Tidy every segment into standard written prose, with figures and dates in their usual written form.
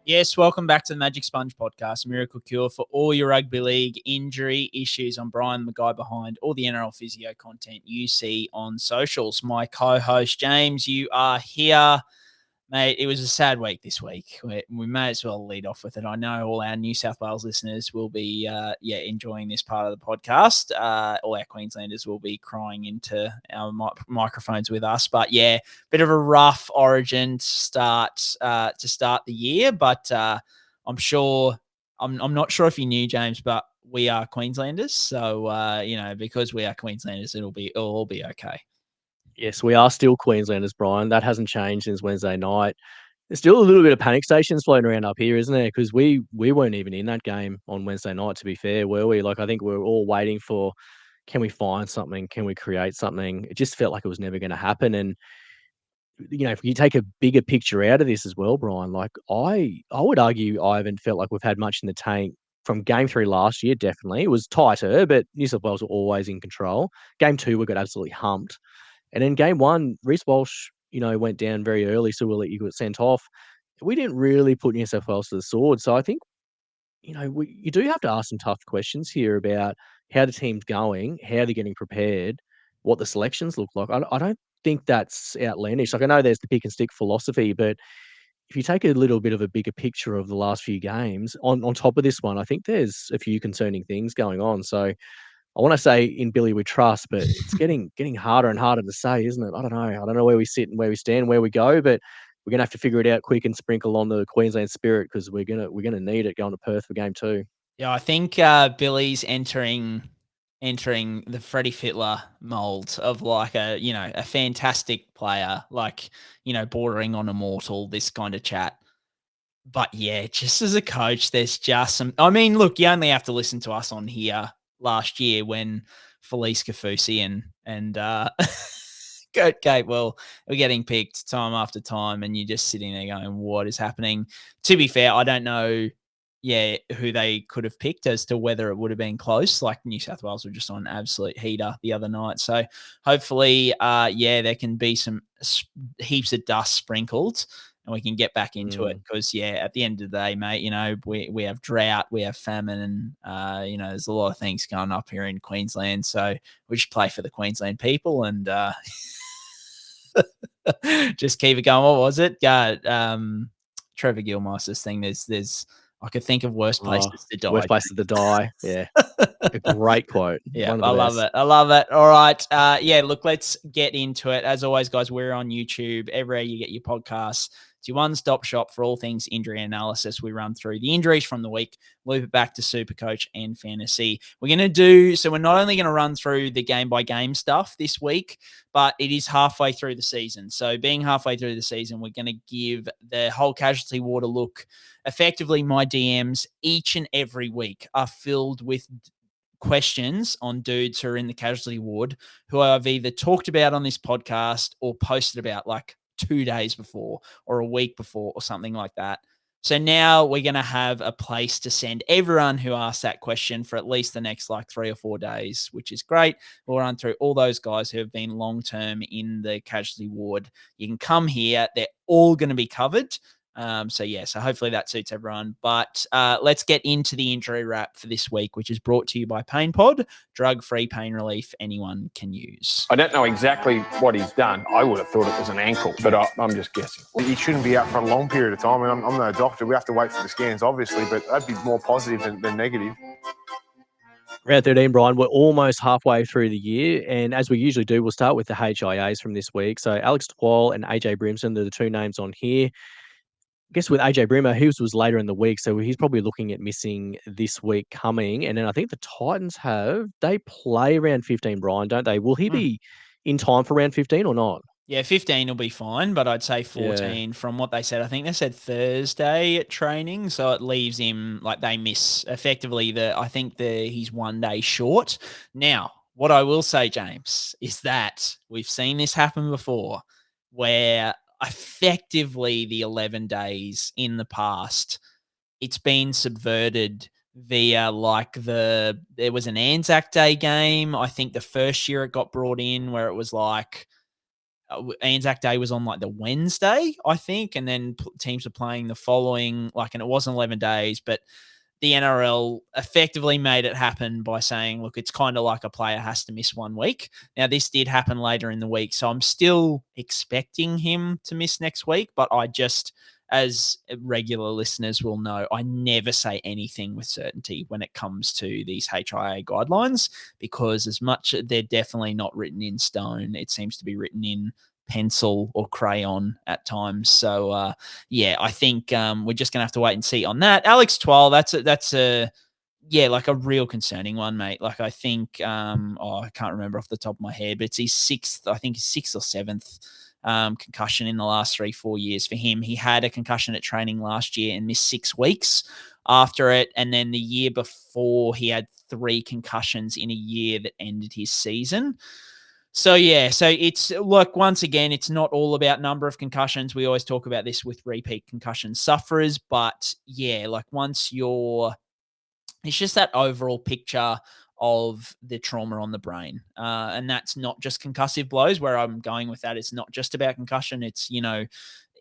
Yes, welcome back to the Magic Sponge podcast, miracle cure for all your rugby league injury issues. I'm Bryan, the guy behind all the NRL Physio content you see on socials. My co-host, James, you are here. Mate, it was a sad week this week. We may as well lead off with it. I know all our New South Wales listeners will be enjoying this part of the podcast. All our Queenslanders will be crying into our microphones with us. But yeah, bit of a rough origin to start the year. But I'm sure I'm not sure if you knew, James, but we are Queenslanders. So because we are Queenslanders, it'll all be okay. Yes, we are still Queenslanders, Bryan. That hasn't changed since Wednesday night. There's still a little bit of panic stations floating around up here, isn't there? Because we weren't even in that game on Wednesday night, to be fair, were we? Like, I think we were all waiting for, can we find something? Can we create something? It just felt like it was never going to happen. And, if you take a bigger picture out of this as well, Bryan, like, I would argue I haven't felt like we've had much in the tank from game 3 last year, definitely. It was tighter, but New South Wales were always in control. Game 2, we got absolutely humped. And in game 1, Reece Walsh, went down very early, so he got sent off. We didn't really put New South Wales to the sword. So I think, you do have to ask some tough questions here about how the team's going, how they're getting prepared, what the selections look like. I don't think that's outlandish. Like, I know there's the pick and stick philosophy, but if you take a little bit of a bigger picture of the last few games, on top of this one, I think there's a few concerning things going on. So I want to say in Billy we trust, but it's getting harder and harder to say, isn't it? I don't know. I don't know where we sit and where we stand, where we go, but we're gonna have to figure it out quick and sprinkle on the Queensland spirit because we're gonna need it going to Perth for game 2. Yeah, I think Billy's entering the Freddie Fittler mold of like a fantastic player, like, bordering on immortal, this kind of chat. But yeah, just as a coach, there's just some. I mean, look, you only have to listen to us on here last year when Felice Kafusi and Kurt Gatewell were getting picked time after time, and you're just sitting there going, "What is happening?" To be fair, I don't know. Yeah, who they could have picked as to whether it would have been close. Like New South Wales were just on an absolute heater the other night. So hopefully, there can be some heaps of dust sprinkled and we can get back into it because, at the end of the day, mate, we have drought, we have famine, and, there's a lot of things going up here in Queensland. So we should play for the Queensland people and just keep it going. What was it? Trevor Gilmeister's thing. There's I could think of worse places to die. Worst places to die. Yeah. A great quote. Yeah, I love it. I love it. All right. Look, let's get into it. As always, guys, we're on YouTube. Everywhere you get your podcasts. It's your one-stop shop for all things injury analysis. We run through the injuries from the week, loop it back to SuperCoach and Fantasy. We're not only going to run through the game-by-game stuff this week, but it is halfway through the season. So being halfway through the season, we're going to give the whole casualty ward a look. Effectively, my DMs each and every week are filled with questions on dudes who are in the casualty ward who I've either talked about on this podcast or posted about like 2 days before or a week before or something like that. So now we're going to have a place to send everyone who asked that question for at least the next like 3 or 4 days, which is great. We'll run through all those guys who have been long-term in the casualty ward. You can come here. They're all going to be covered. So hopefully that suits everyone. But let's get into the injury wrap for this week, which is brought to you by Pain Pod, drug-free pain relief anyone can use. I don't know exactly what he's done. I would have thought it was an ankle, but I'm just guessing. He shouldn't be out for a long period of time. I'm no doctor. We have to wait for the scans, obviously, but that'd be more positive than negative. Round 13, Bryan, we're almost halfway through the year, and as we usually do, we'll start with the HIAs from this week. So Alex Twal and AJ Brimson, they're the two names on here. I guess with AJ Brimmer, his was later in the week, so he's probably looking at missing this week coming. And then I think the Titans they play round 15, Bryan, don't they? Will he be in time for round 15 or not? Yeah, 15 will be fine, but I'd say 14 from what they said. I think they said Thursday at training, so it leaves him like they miss effectively he's 1 day short. Now, what I will say, James, is that we've seen this happen before where effectively the 11 days in the past, it's been subverted via there was an Anzac Day game. I think the first year it got brought in where it was like, Anzac Day was on like the Wednesday, I think, and then teams were playing the following, and it wasn't 11 days, but the NRL effectively made it happen by saying, look, it's kind of like a player has to miss 1 week. Now, this did happen later in the week, so I'm still expecting him to miss next week, but I just, as regular listeners will know, I never say anything with certainty when it comes to these HIA guidelines, because as much they're definitely not written in stone, it seems to be written in pencil or crayon at times. So I think we're just gonna have to wait and see on that. Alex Twal, that's a real concerning one, mate. I think I can't remember off the top of my head, but it's his sixth or seventh concussion in the last 3-4 years for him. He had a concussion at training last year and missed 6 weeks after it, and then the year before he had 3 concussions in a year that ended his season. So it's, look, once again, it's not all about number of concussions. We always talk about this with repeat concussion sufferers, but once it's just that overall picture of the trauma on the brain. And that's not just concussive blows. Where I'm going with that, it's not just about concussion. It's,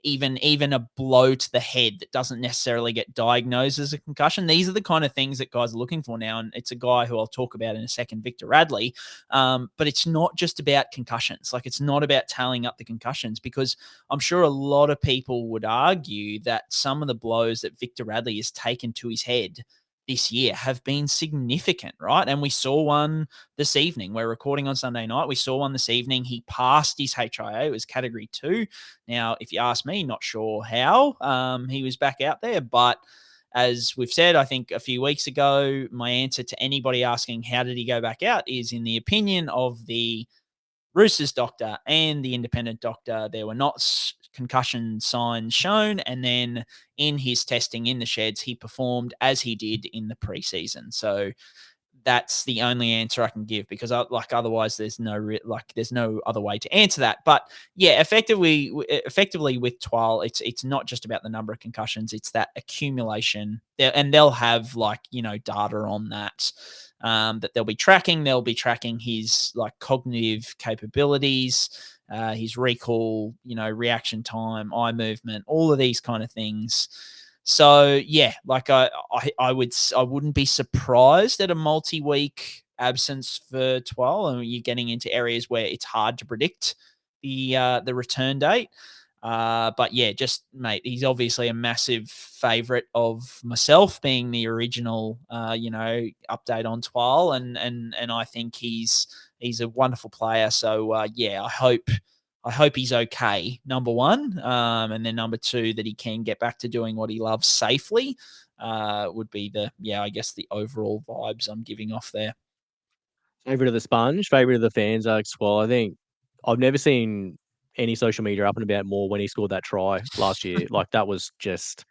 even a blow to the head that doesn't necessarily get diagnosed as a concussion. These are the kind of things that guys are looking for now. And it's a guy who I'll talk about in a second, Victor Radley. But it's not just about concussions. It's not about tallying up the concussions, because I'm sure a lot of people would argue that some of the blows that Victor Radley has taken to his head this year have been significant, right? And we saw one this evening. We're recording on Sunday night. We saw one this evening. He passed his HIA. It was category 2. Now, if you ask me, not sure how he was back out there, but as we've said, I think a few weeks ago, my answer to anybody asking how did he go back out is, in the opinion of the Roosters doctor and the independent doctor, there were not concussion signs shown. And then in his testing in the sheds, he performed as he did in the preseason. So that's the only answer I can give, because otherwise there's no other way to answer that. But effectively with Twal, it's not just about the number of concussions, it's that accumulation there, and they'll have data on that. That they'll be tracking. They'll be tracking his cognitive capabilities, his recall, reaction time, eye movement, all of these kind of things. So I wouldn't be surprised at a multi-week absence for Twal, and you're getting into areas where it's hard to predict the return date. But mate, he's obviously a massive favorite of myself, being the original, update on Twal, and I think he's a wonderful player. So I hope he's okay, number one, and then number two, that he can get back to doing what he loves safely. Would be the overall vibes I'm giving off there. Favorite of the sponge, favorite of the fans, Alex Twal. I think I've never seen any social media up and about more when he scored that try last year. That was just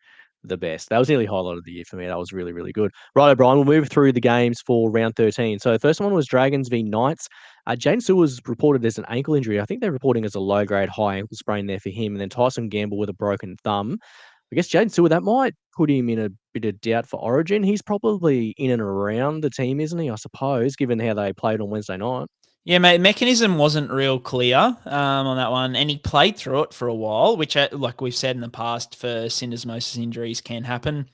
the best. That was nearly highlight of the year for me. That was really, really good. Right, Bryan, we'll move through the games for round 13. So the first one was Dragons v Knights. Jaydn Su'A was reported as an ankle injury. I think they're reporting as a low-grade high ankle sprain there for him. And then Tyson Gamble with a broken thumb. I guess Jaydn Su'A, that might put him in a bit of doubt for Origin. He's probably in and around the team, isn't he, I suppose, given how they played on Wednesday night. Yeah, mate, mechanism wasn't real clear on that one, and he played through it for a while, which, like we've said in the past, for syndesmosis injuries can happen.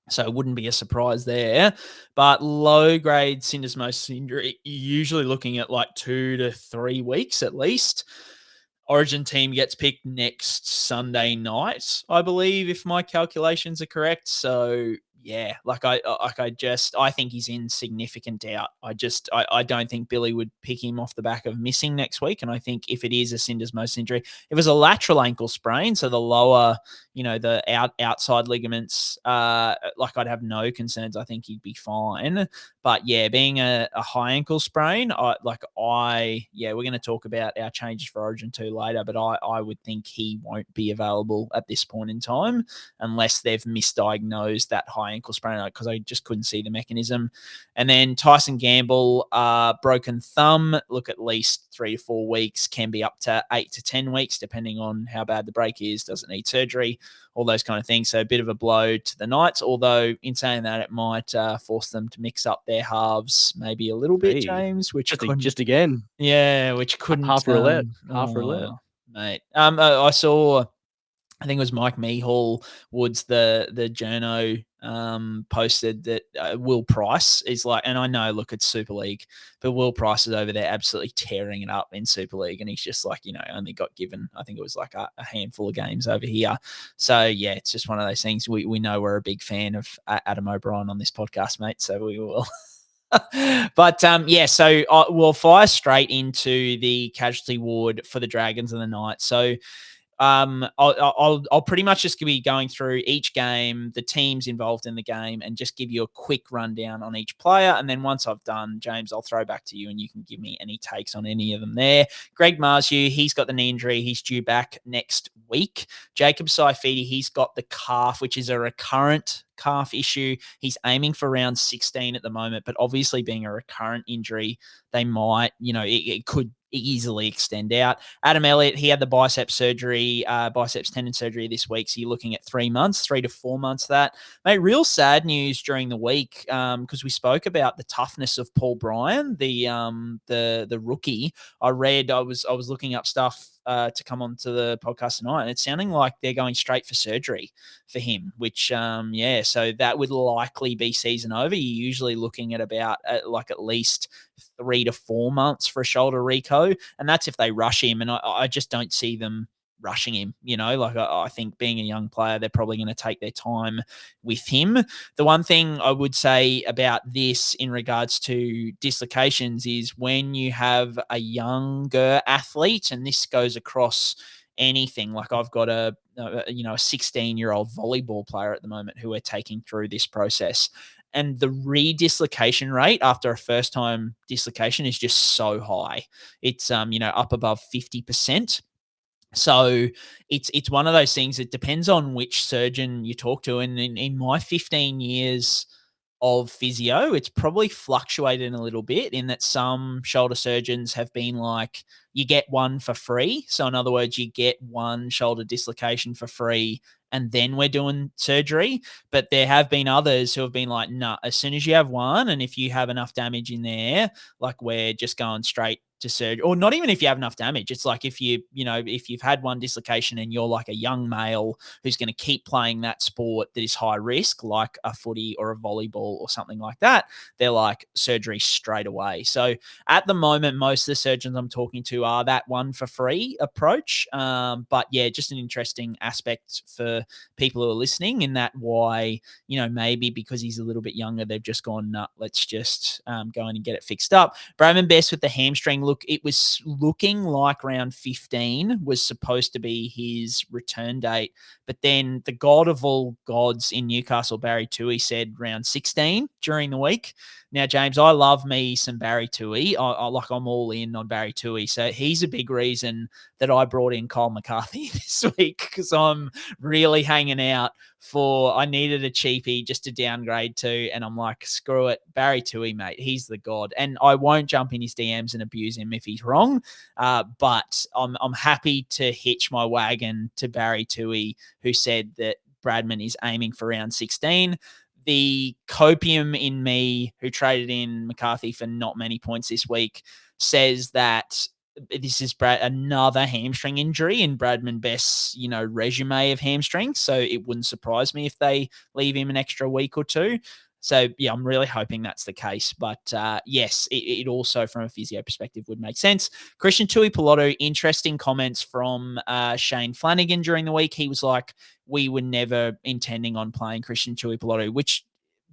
So it wouldn't be a surprise there. But low-grade syndesmosis injury, you're usually looking at 2 to 3 weeks at least. Origin team gets picked next Sunday night, I believe, if my calculations are correct. So yeah, I think he's in significant doubt. I don't think Billy would pick him off the back of missing next week. And I think if it is a syndesmosis injury, if it was a lateral ankle sprain, so the lower, the outside ligaments, I'd have no concerns. I think he'd be fine. But yeah, being a high ankle sprain, we're going to talk about our changes for Origin 2 later, but I would think he won't be available at this point in time unless they've misdiagnosed that high ankle sprain because I just couldn't see the mechanism. And then Tyson Gamble, broken thumb, look at least 3 to 4 weeks, can be up to 8 to 10 weeks, depending on how bad the break is, doesn't need surgery, all those kind of things. So a bit of a blow to the Knights, although in saying that, it might force them to mix up their halves maybe a little bit, James, which just again. Yeah, which couldn't. Half roulette. Half roulette. Mate. I saw, I think it was Mike Meehall Woods, the journo, posted that Will Price is like, and I know, look, it's Super League, but Will Price is over there absolutely tearing it up in Super League, and he's just like, only got given, I think it was like a handful of games over here. So yeah, it's just one of those things. We know we're a big fan of Adam O'Brien on this podcast, mate, so we will. But so we'll fire straight into the casualty ward for the Dragons and the Knights. So I'll pretty much just be going through each game, the teams involved in the game, and just give you a quick rundown on each player. And then once I've done, James, I'll throw back to you and you can give me any takes on any of them there. Greg Marzhew, he's got the knee injury. He's due back next week. Jacob Saifiti, he's got the calf, which is a recurrent calf issue. He's aiming for round 16 at the moment, but obviously being a recurrent injury, they might, it could easily extend out. Adam Elliott, he had the biceps tendon surgery this week. So you're looking at 3 months, 3 to 4 months of that. Mate, real sad news during the week, because we spoke about the toughness of Paul Bryan, the rookie. I was looking up stuff to come on to the podcast tonight, and it's sounding like they're going straight for surgery for him, which, so that would likely be season over. You're usually looking at about at least 3 to 4 months for a shoulder reco, and that's if they rush him, and I just don't see them rushing him. I think being a young player, they're probably going to take their time with him. The one thing I would say about this in regards to dislocations is when you have a younger athlete, and this goes across anything, like I've got a 16-year-old volleyball player at the moment who we're taking through this process, and the re-dislocation rate after a first-time dislocation is just so high. It's up above 50%. So it's one of those things. It depends on which surgeon you talk to. And in my 15 years of physio, it's probably fluctuated a little bit in that some shoulder surgeons have been like, you get one for free. So in other words, you get one shoulder dislocation for free, and then we're doing surgery. But there have been others who have been like, nah, as soon as you have one, and if you have enough damage in there, like we're just going straight to surgery. Or not even if you have enough damage. It's like if you've had one dislocation and you're like a young male who's going to keep playing that sport that is high risk, like a footy or a volleyball or something like that, they're like surgery straight away. So at the moment, most of the surgeons I'm talking to are that one for free approach. But yeah, just an interesting aspect for people who are listening, in that why, maybe because he's a little bit younger, they've just gone, nah, let's just go in and get it fixed up. Bradman Best with the hamstring. Look, it was looking like round 15 was supposed to be his return date, but then the god of all gods in Newcastle, Barry Toohey, said round 16 during the week. Now, James, I love me some Barry Toohey. I'm all in on Barry Toohey. So he's a big reason that I brought in Kyle McCarthy this week, because I'm really hanging out I needed a cheapie just to downgrade to, and I'm like, screw it, Barry Toohey, mate. He's the god. And I won't jump in his DMs and abuse him if he's wrong, but I'm happy to hitch my wagon to Barry Toohey, who said that Bradman is aiming for round 16. The copium in me, who traded in McCarthy for not many points this week, says that this is another hamstring injury in Bradman Best's, resume of hamstrings. So it wouldn't surprise me if they leave him an extra week or two. So yeah, I'm really hoping that's the case. But yes, it also, from a physio perspective, would make sense. Christian Tuipulotu, interesting comments from Shane Flanagan during the week. He was like, we were never intending on playing Christian Tuipulotu, which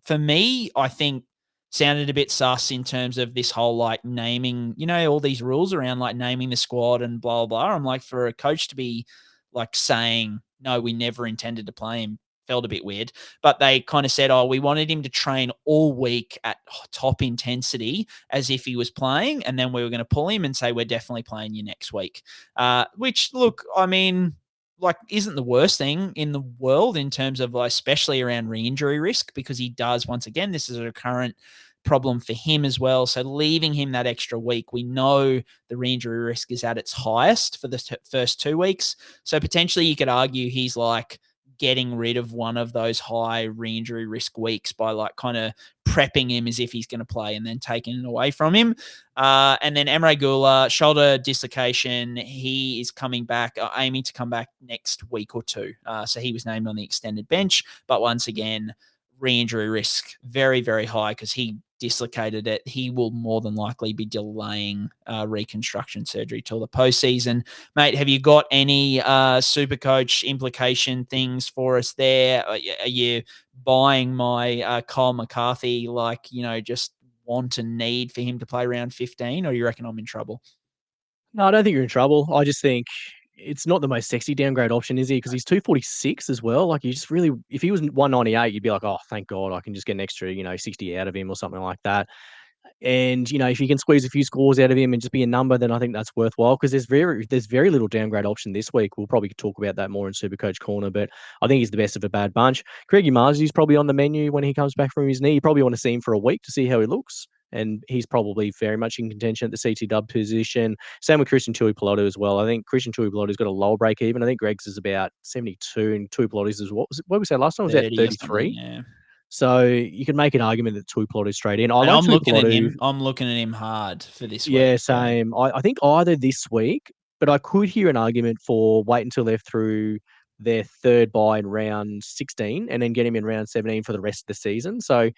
for me, I think sounded a bit sus in terms of this whole like naming, all these rules around like naming the squad and blah, blah, blah. I'm like, for a coach to be like saying, no, we never intended to play him, felt a bit weird. But they kind of said, we wanted him to train all week at top intensity as if he was playing, and then we were going to pull him and say, we're definitely playing you next week. Which, look, I mean, isn't the worst thing in the world in terms of especially around re-injury risk, because he does, once again, this is a recurrent problem for him as well. So leaving him that extra week, we know the re-injury risk is at its highest for the first 2 weeks. So potentially you could argue he's getting rid of one of those high re-injury risk weeks by kind of prepping him as if he's going to play and then taking it away from him. And then Emre Guler, shoulder dislocation. He is coming back, aiming to come back next week or two. So he was named on the extended bench. But once again, re-injury risk very, very high because he dislocated it. He will more than likely be delaying reconstruction surgery till the postseason. Mate, have you got any SuperCoach implication things for us there? Are you buying my Kyle McCarthy, just want and need for him to play round 15, or you reckon I'm in trouble? No, I don't think you're in trouble. I just think it's not the most sexy downgrade option, is he? Because he's 246 as well. You just really, if he was 198, you'd be like, oh, thank God, I can just get an extra, 60 out of him or something like that. And, if you can squeeze a few scores out of him and just be a number, then I think that's worthwhile because there's very little downgrade option this week. We'll probably talk about that more in SuperCoach Corner, but I think he's the best of a bad bunch. Craigie Marzhew's probably on the menu when he comes back from his knee. You probably want to see him for a week to see how he looks. And he's probably very much in contention at the CT dub position. Same with Christian Tuipulotu as well. I think Christian Tuipulotu's got a lower break even. I think Greg's is about 72 and Tuipulotu's is what we said last time? Was that 33? Yeah. So you can make an argument that Tuipulotu's straight in. I'm looking at him. I'm looking at him hard for this week. Yeah, same. I think either this week, but I could hear an argument for wait until they're through their third bye in round 16 and then get him in round 17 for the rest of the season. So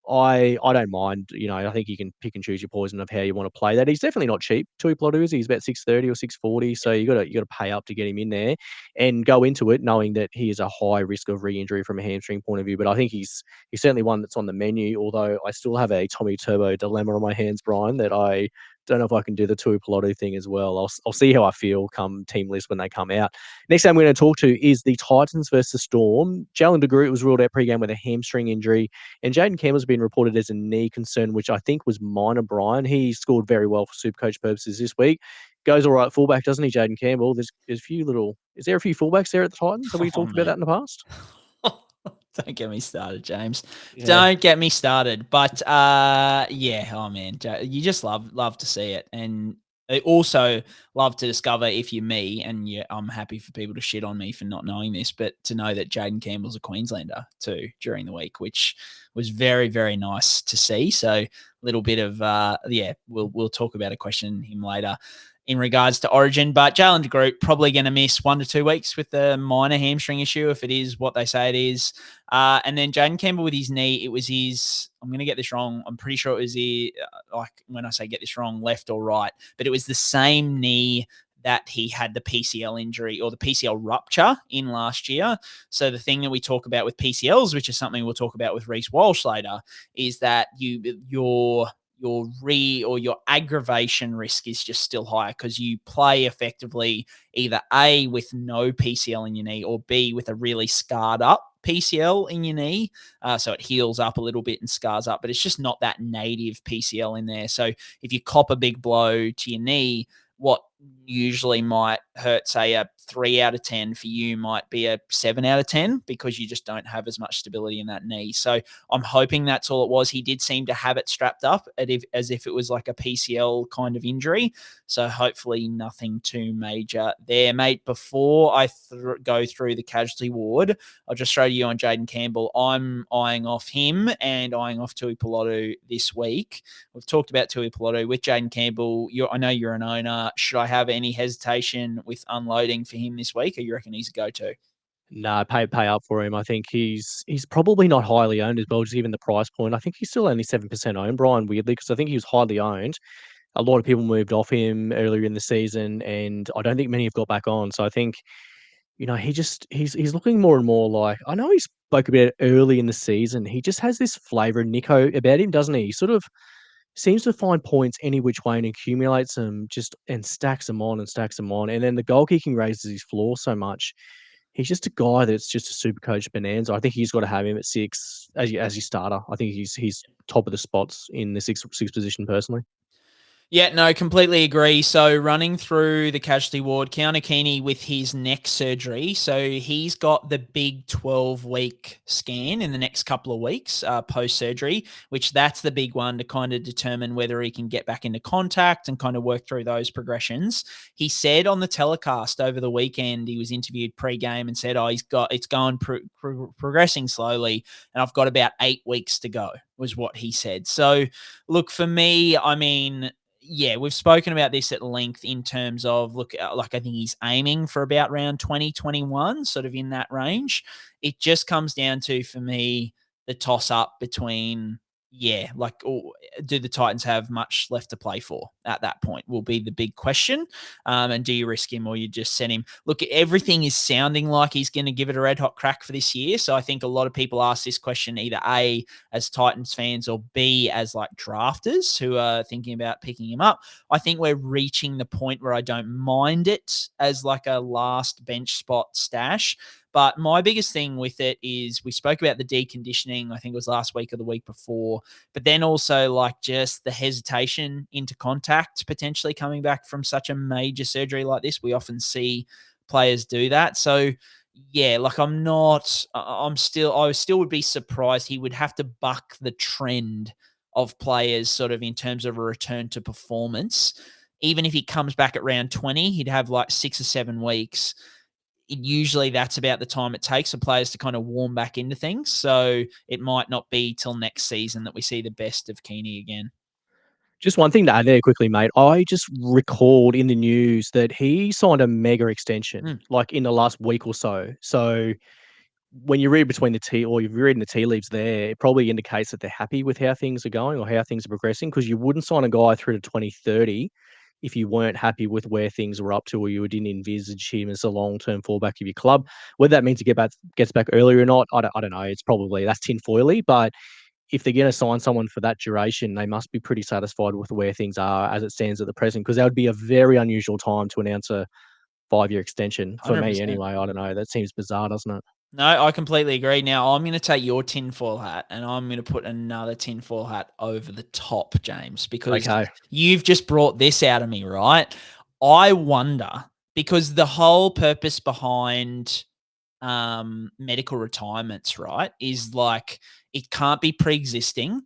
I don't mind. I think you can pick and choose your poison of how you want to play that. He's definitely not cheap. Tuipulotu is. He's about 630 or 640. So you got to pay up to get him in there and go into it knowing that he is a high risk of re-injury from a hamstring point of view. But I think he's certainly one that's on the menu. Although I still have a Tommy Turbo dilemma on my hands, Bryan, that I don't know if I can do the Tuipulotu thing as well. I'll see how I feel come team list when they come out. Next game we're going to talk to is the Titans versus the Storm. Jayden De Groot was ruled out pre-game with a hamstring injury, and Jayden Campbell's been reported as a knee concern, which I think was minor. Bryan, he scored very well for SuperCoach purposes this week. Goes all right fullback, doesn't he, Jayden Campbell? Is there a few fullbacks there at the Titans? Have we talked about that in the past? Don't get me started, James. Yeah. Don't get me started. But oh man, you just love to see it, and I also love to discover if you're me, and I'm happy for people to shit on me for not knowing this, but to know that Jayden Campbell's a Queenslander too during the week, which was very, very nice to see. So a little bit of we'll talk about a question him later in regards to Origin, but Jayden De Groot probably going to miss 1 to 2 weeks with the minor hamstring issue if it is what they say it is. And then Jayden Campbell with his knee, it was his, I'm going to get this wrong, I'm pretty sure it was when I say get this wrong, left or right, but it was the same knee that he had the PCL injury or the PCL rupture in last year. So the thing that we talk about with PCLs, which is something we'll talk about with Reece Walsh later, is that your aggravation risk is just still higher because you play effectively either A, with no PCL in your knee, or B, with a really scarred up PCL in your knee. So it heals up a little bit and scars up, but it's just not that native PCL in there. So if you cop a big blow to your knee, what usually might hurt, say, a 3 out of 10 for you might be a 7 out of 10 because you just don't have as much stability in that knee. So I'm hoping that's all it was. He did seem to have it strapped up as if it was like a PCL kind of injury. So hopefully nothing too major there, mate. Before I go through the casualty ward, I'll just show you on Jayden Campbell. I'm eyeing off him and eyeing off Tuipulotu this week. We've talked about Tuipulotu with Jayden Campbell. I know you're an owner. Should I have any hesitation with unloading for him this week, or you reckon he's a go-to? No, pay up for him. I think he's probably not highly owned as well, just given the price point. I think he's still only 7% owned, Bryan, weirdly, because I think he was highly owned. A lot of people moved off him earlier in the season, and I don't think many have got back on. So I think, he's looking more and more like, I know he spoke about it early in the season. He just has this flavour of Nico about him, doesn't he? He sort of seems to find points any which way and accumulates them and stacks them on and stacks them on. And then the goal kicking raises his floor so much. He's just a guy that's just a super coach bonanza. I think he's got to have him at 6 as your starter. I think he's top of the spots in the six position personally. Yeah, no, completely agree. So running through the casualty ward, Keano Kini with his neck surgery. So he's got the big 12-week scan in the next couple of weeks post-surgery, which that's the big one to kind of determine whether he can get back into contact and kind of work through those progressions. He said on the telecast over the weekend, he was interviewed pre-game and said, it's going progressing slowly and I've got about 8 weeks to go, was what he said. So look, for me, I mean, yeah, we've spoken about this at length in terms of, look, like I think he's aiming for about round 2021, sort of in that range. It just comes down to, for me, the toss up between, do the Titans have much left to play for at that point will be the big question. And do you risk him or you just send him? Look, everything is sounding like he's going to give it a red hot crack for this year. So I think a lot of people ask this question either A, as Titans fans, or B, as like drafters who are thinking about picking him up. I think we're reaching the point where I don't mind it as like a last bench spot stash. But my biggest thing with it is we spoke about the deconditioning, I think it was last week or the week before, but then also like just the hesitation into contact potentially coming back from such a major surgery like this. We often see players do that. So yeah, like I still would be surprised. He would have to buck the trend of players sort of in terms of a return to performance. Even if he comes back at round 20, he'd have like 6 or 7 weeks. Usually that's about the time it takes for players to kind of warm back into things. So it might not be till next season that we see the best of Kini again. Just one thing to add there quickly, mate. I just recalled in the news that he signed a mega extension, like in the last week or so. So when you read between or you're reading the tea leaves there, it probably indicates that they're happy with how things are going or how things are progressing, because you wouldn't sign a guy through to 2030 if you weren't happy with where things were up to or you didn't envisage him as a long-term fallback of your club. Whether that means he gets back earlier or not, I don't know. It's probably, that's tinfoily, but if they're going to sign someone for that duration, they must be pretty satisfied with where things are as it stands at the present, because that would be a very unusual time to announce a 5-year extension for 100%. me anyway. I don't know. That seems bizarre, doesn't it? No, I completely agree. Now, I'm going to take your tinfoil hat and I'm going to put another tinfoil hat over the top, James, because you've just brought this out of me, right? I wonder, because the whole purpose behind medical retirements, right, is like it can't be pre-existing.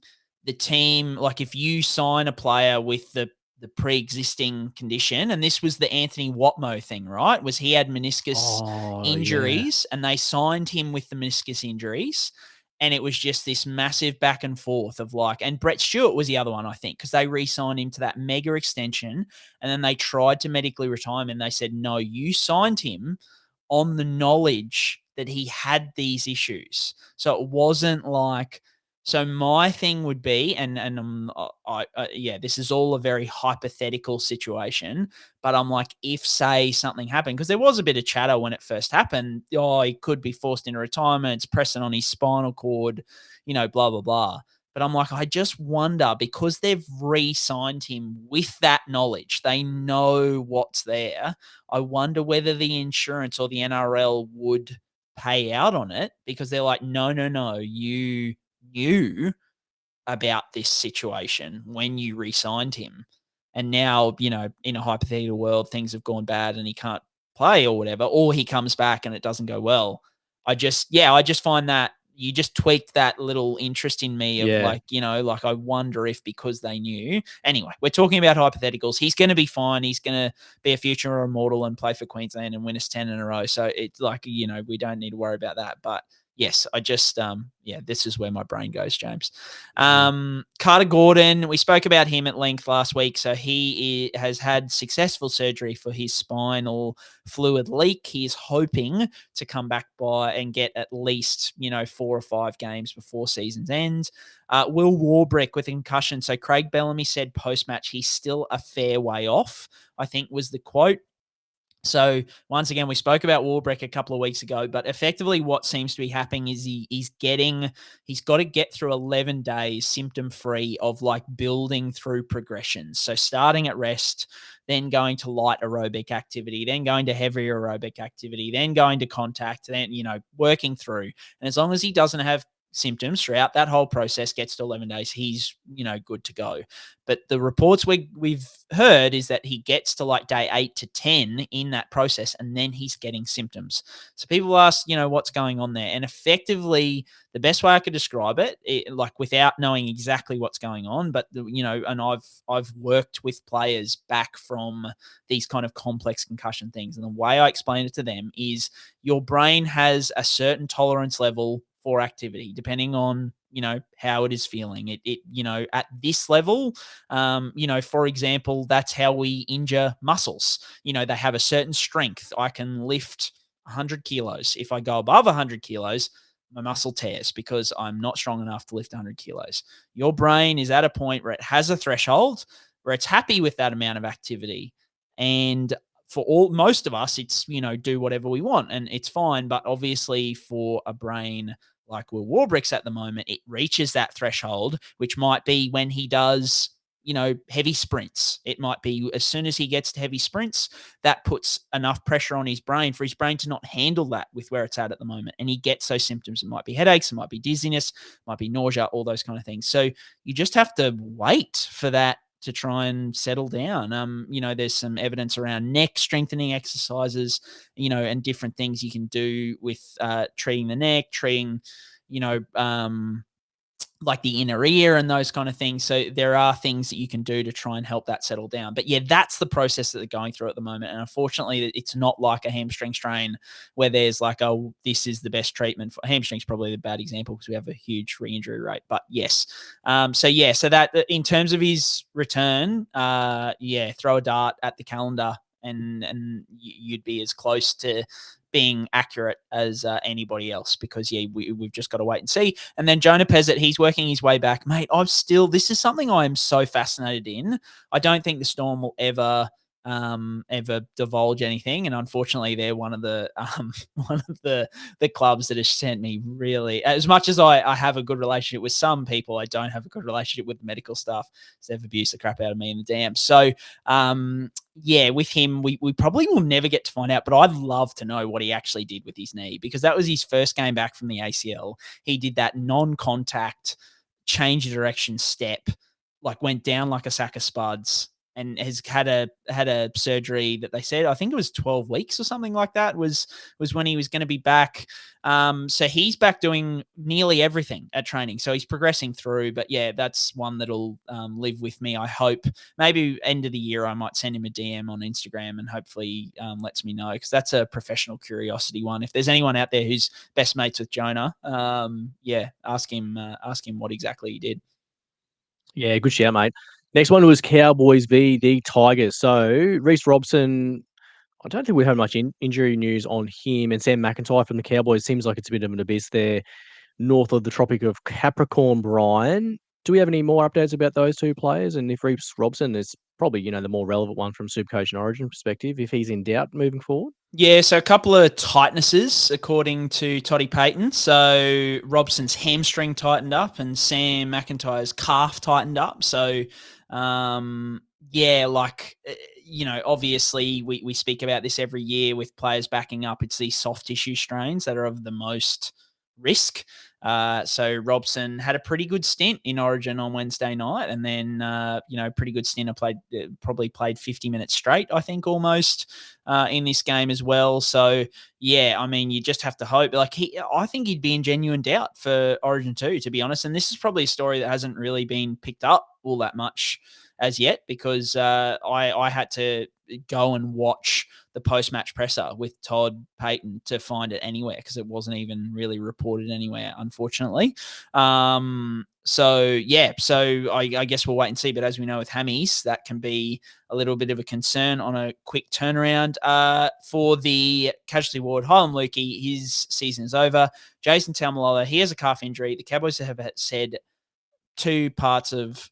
The team, like if you sign a player with the pre-existing condition, and this was the Anthony Watmo thing, right? Was he had meniscus injuries and they signed him with the meniscus injuries, and it was just this massive back and forth of like, and Brett Stewart was the other one, I think, because they re-signed him to that mega extension, and then they tried to medically retire him, and they said, no, you signed him on the knowledge that he had these issues. So it wasn't like, so my thing would be, and this is all a very hypothetical situation, but I'm like, if say something happened, because there was a bit of chatter when it first happened, he could be forced into retirement, it's pressing on his spinal cord, blah, blah, blah. But I'm like, I just wonder, because they've re-signed him with that knowledge, they know what's there. I wonder whether the insurance or the NRL would pay out on it, because they're like, no, you knew about this situation when you re-signed him. And now, in a hypothetical world, things have gone bad and he can't play or whatever, or he comes back and it doesn't go well. I just find that you just tweaked that little interest in me of I wonder if, because they knew. Anyway, we're talking about hypotheticals. He's going to be fine. He's going to be a future immortal and play for Queensland and win us 10 in a row. So it's like, we don't need to worry about that. But yes, I just, this is where my brain goes, James. Carter Gordon, we spoke about him at length last week. So he has had successful surgery for his spinal fluid leak. He is hoping to come back by and get at least, 4 or 5 games before season's end. Will Warbrick with a concussion. So Craig Bellamy said post-match, he's still a fair way off, I think was the quote. So once again, we spoke about Warbrick a couple of weeks ago, but effectively what seems to be happening is he's got to get through 11 days symptom-free of like building through progressions. So starting at rest, then going to light aerobic activity, then going to heavy aerobic activity, then going to contact, then, working through. And as long as he doesn't have symptoms throughout that whole process, gets to 11 days, he's, good to go. But the reports we've heard is that he gets to like day 8 to 10 in that process, and then he's getting symptoms. So people ask, what's going on there? And effectively, the best way I could describe it, like without knowing exactly what's going on, but and I've worked with players back from these kind of complex concussion things, and the way I explain it to them is your brain has a certain tolerance level for activity, depending on how it is feeling. It at this level, for example, that's how we injure muscles. They have a certain strength. I can lift 100 kilos. If I go above 100 kilos, my muscle tears because I'm not strong enough to lift 100 kilos. Your brain is at a point where it has a threshold where it's happy with that amount of activity. And for most of us, it's, do whatever we want and it's fine. But obviously for a brain like Will Warbrick's at the moment, it reaches that threshold, which might be when he does, heavy sprints. It might be as soon as he gets to heavy sprints, that puts enough pressure on his brain for his brain to not handle that with where it's at the moment. And he gets those symptoms. It might be headaches, it might be dizziness, it might be nausea, all those kind of things. So you just have to wait for that to try and settle down. There's some evidence around neck strengthening exercises, and different things you can do with treating the neck, treating, like the inner ear and those kind of things. So there are things that you can do to try and help that settle down. But yeah, that's the process that they're going through at the moment. And unfortunately, it's not like a hamstring strain where there's like, oh, this is the best treatment. For hamstring's probably the bad example because we have a huge re-injury rate. But yes. So that in terms of his return, throw a dart at the calendar and you'd be as close to being accurate as anybody else because, we've just got to wait and see. And then Jonah Pezet, he's working his way back. Mate, this is something I am so fascinated in. I don't think the Storm will ever divulge anything, and unfortunately they're one of the clubs that has sent me really, as much as I have a good relationship with some people, I don't have a good relationship with the medical staff. They've abused the crap out of me in the DM. So with him, we probably will never get to find out, but I'd love to know what he actually did with his knee because that was his first game back from the ACL. He did that non-contact change of direction step, like went down like a sack of spuds, and has had a surgery that they said, I think it was 12 weeks or something like that was when he was going to be back. So he's back doing nearly everything at training. So he's progressing through, but yeah, that's one that'll live with me. I hope maybe end of the year, I might send him a DM on Instagram and hopefully lets me know because that's a professional curiosity one. If there's anyone out there who's best mates with Jonah, ask him what exactly he did. Yeah, good shout, mate. Next one was Cowboys v the Tigers. So Reece Robson, I don't think we had much injury news on him, and Sam McIntyre from the Cowboys seems like it's a bit of an abyss there north of the Tropic of Capricorn, Bryan. Do we have any more updates about those two players? And if Reece Robson is probably, the more relevant one from Supercoach and Origin perspective, if he's in doubt moving forward? Yeah, so a couple of tightnesses according to Toddy Payton. So Robson's hamstring tightened up and Sam McIntyre's calf tightened up. So, obviously we speak about this every year with players backing up. It's these soft tissue strains that are of the most risk. So Robson had a pretty good stint in Origin on Wednesday night, and then pretty good stint. Probably played 50 minutes straight, I think, almost in this game as well. So yeah, I mean, you just have to hope. I think he'd be in genuine doubt for Origin 2, to be honest. And this is probably a story that hasn't really been picked up all that much as yet because I had to go and watch the post-match presser with Todd Payton to find it anywhere because it wasn't even really reported anywhere, unfortunately. So I guess we'll wait and see. But as we know with hammies, that can be a little bit of a concern on a quick turnaround. For the casualty ward, Helium Luki, his season is over. Jason Taumalola, he has a calf injury. The Cowboys have said 2 parts of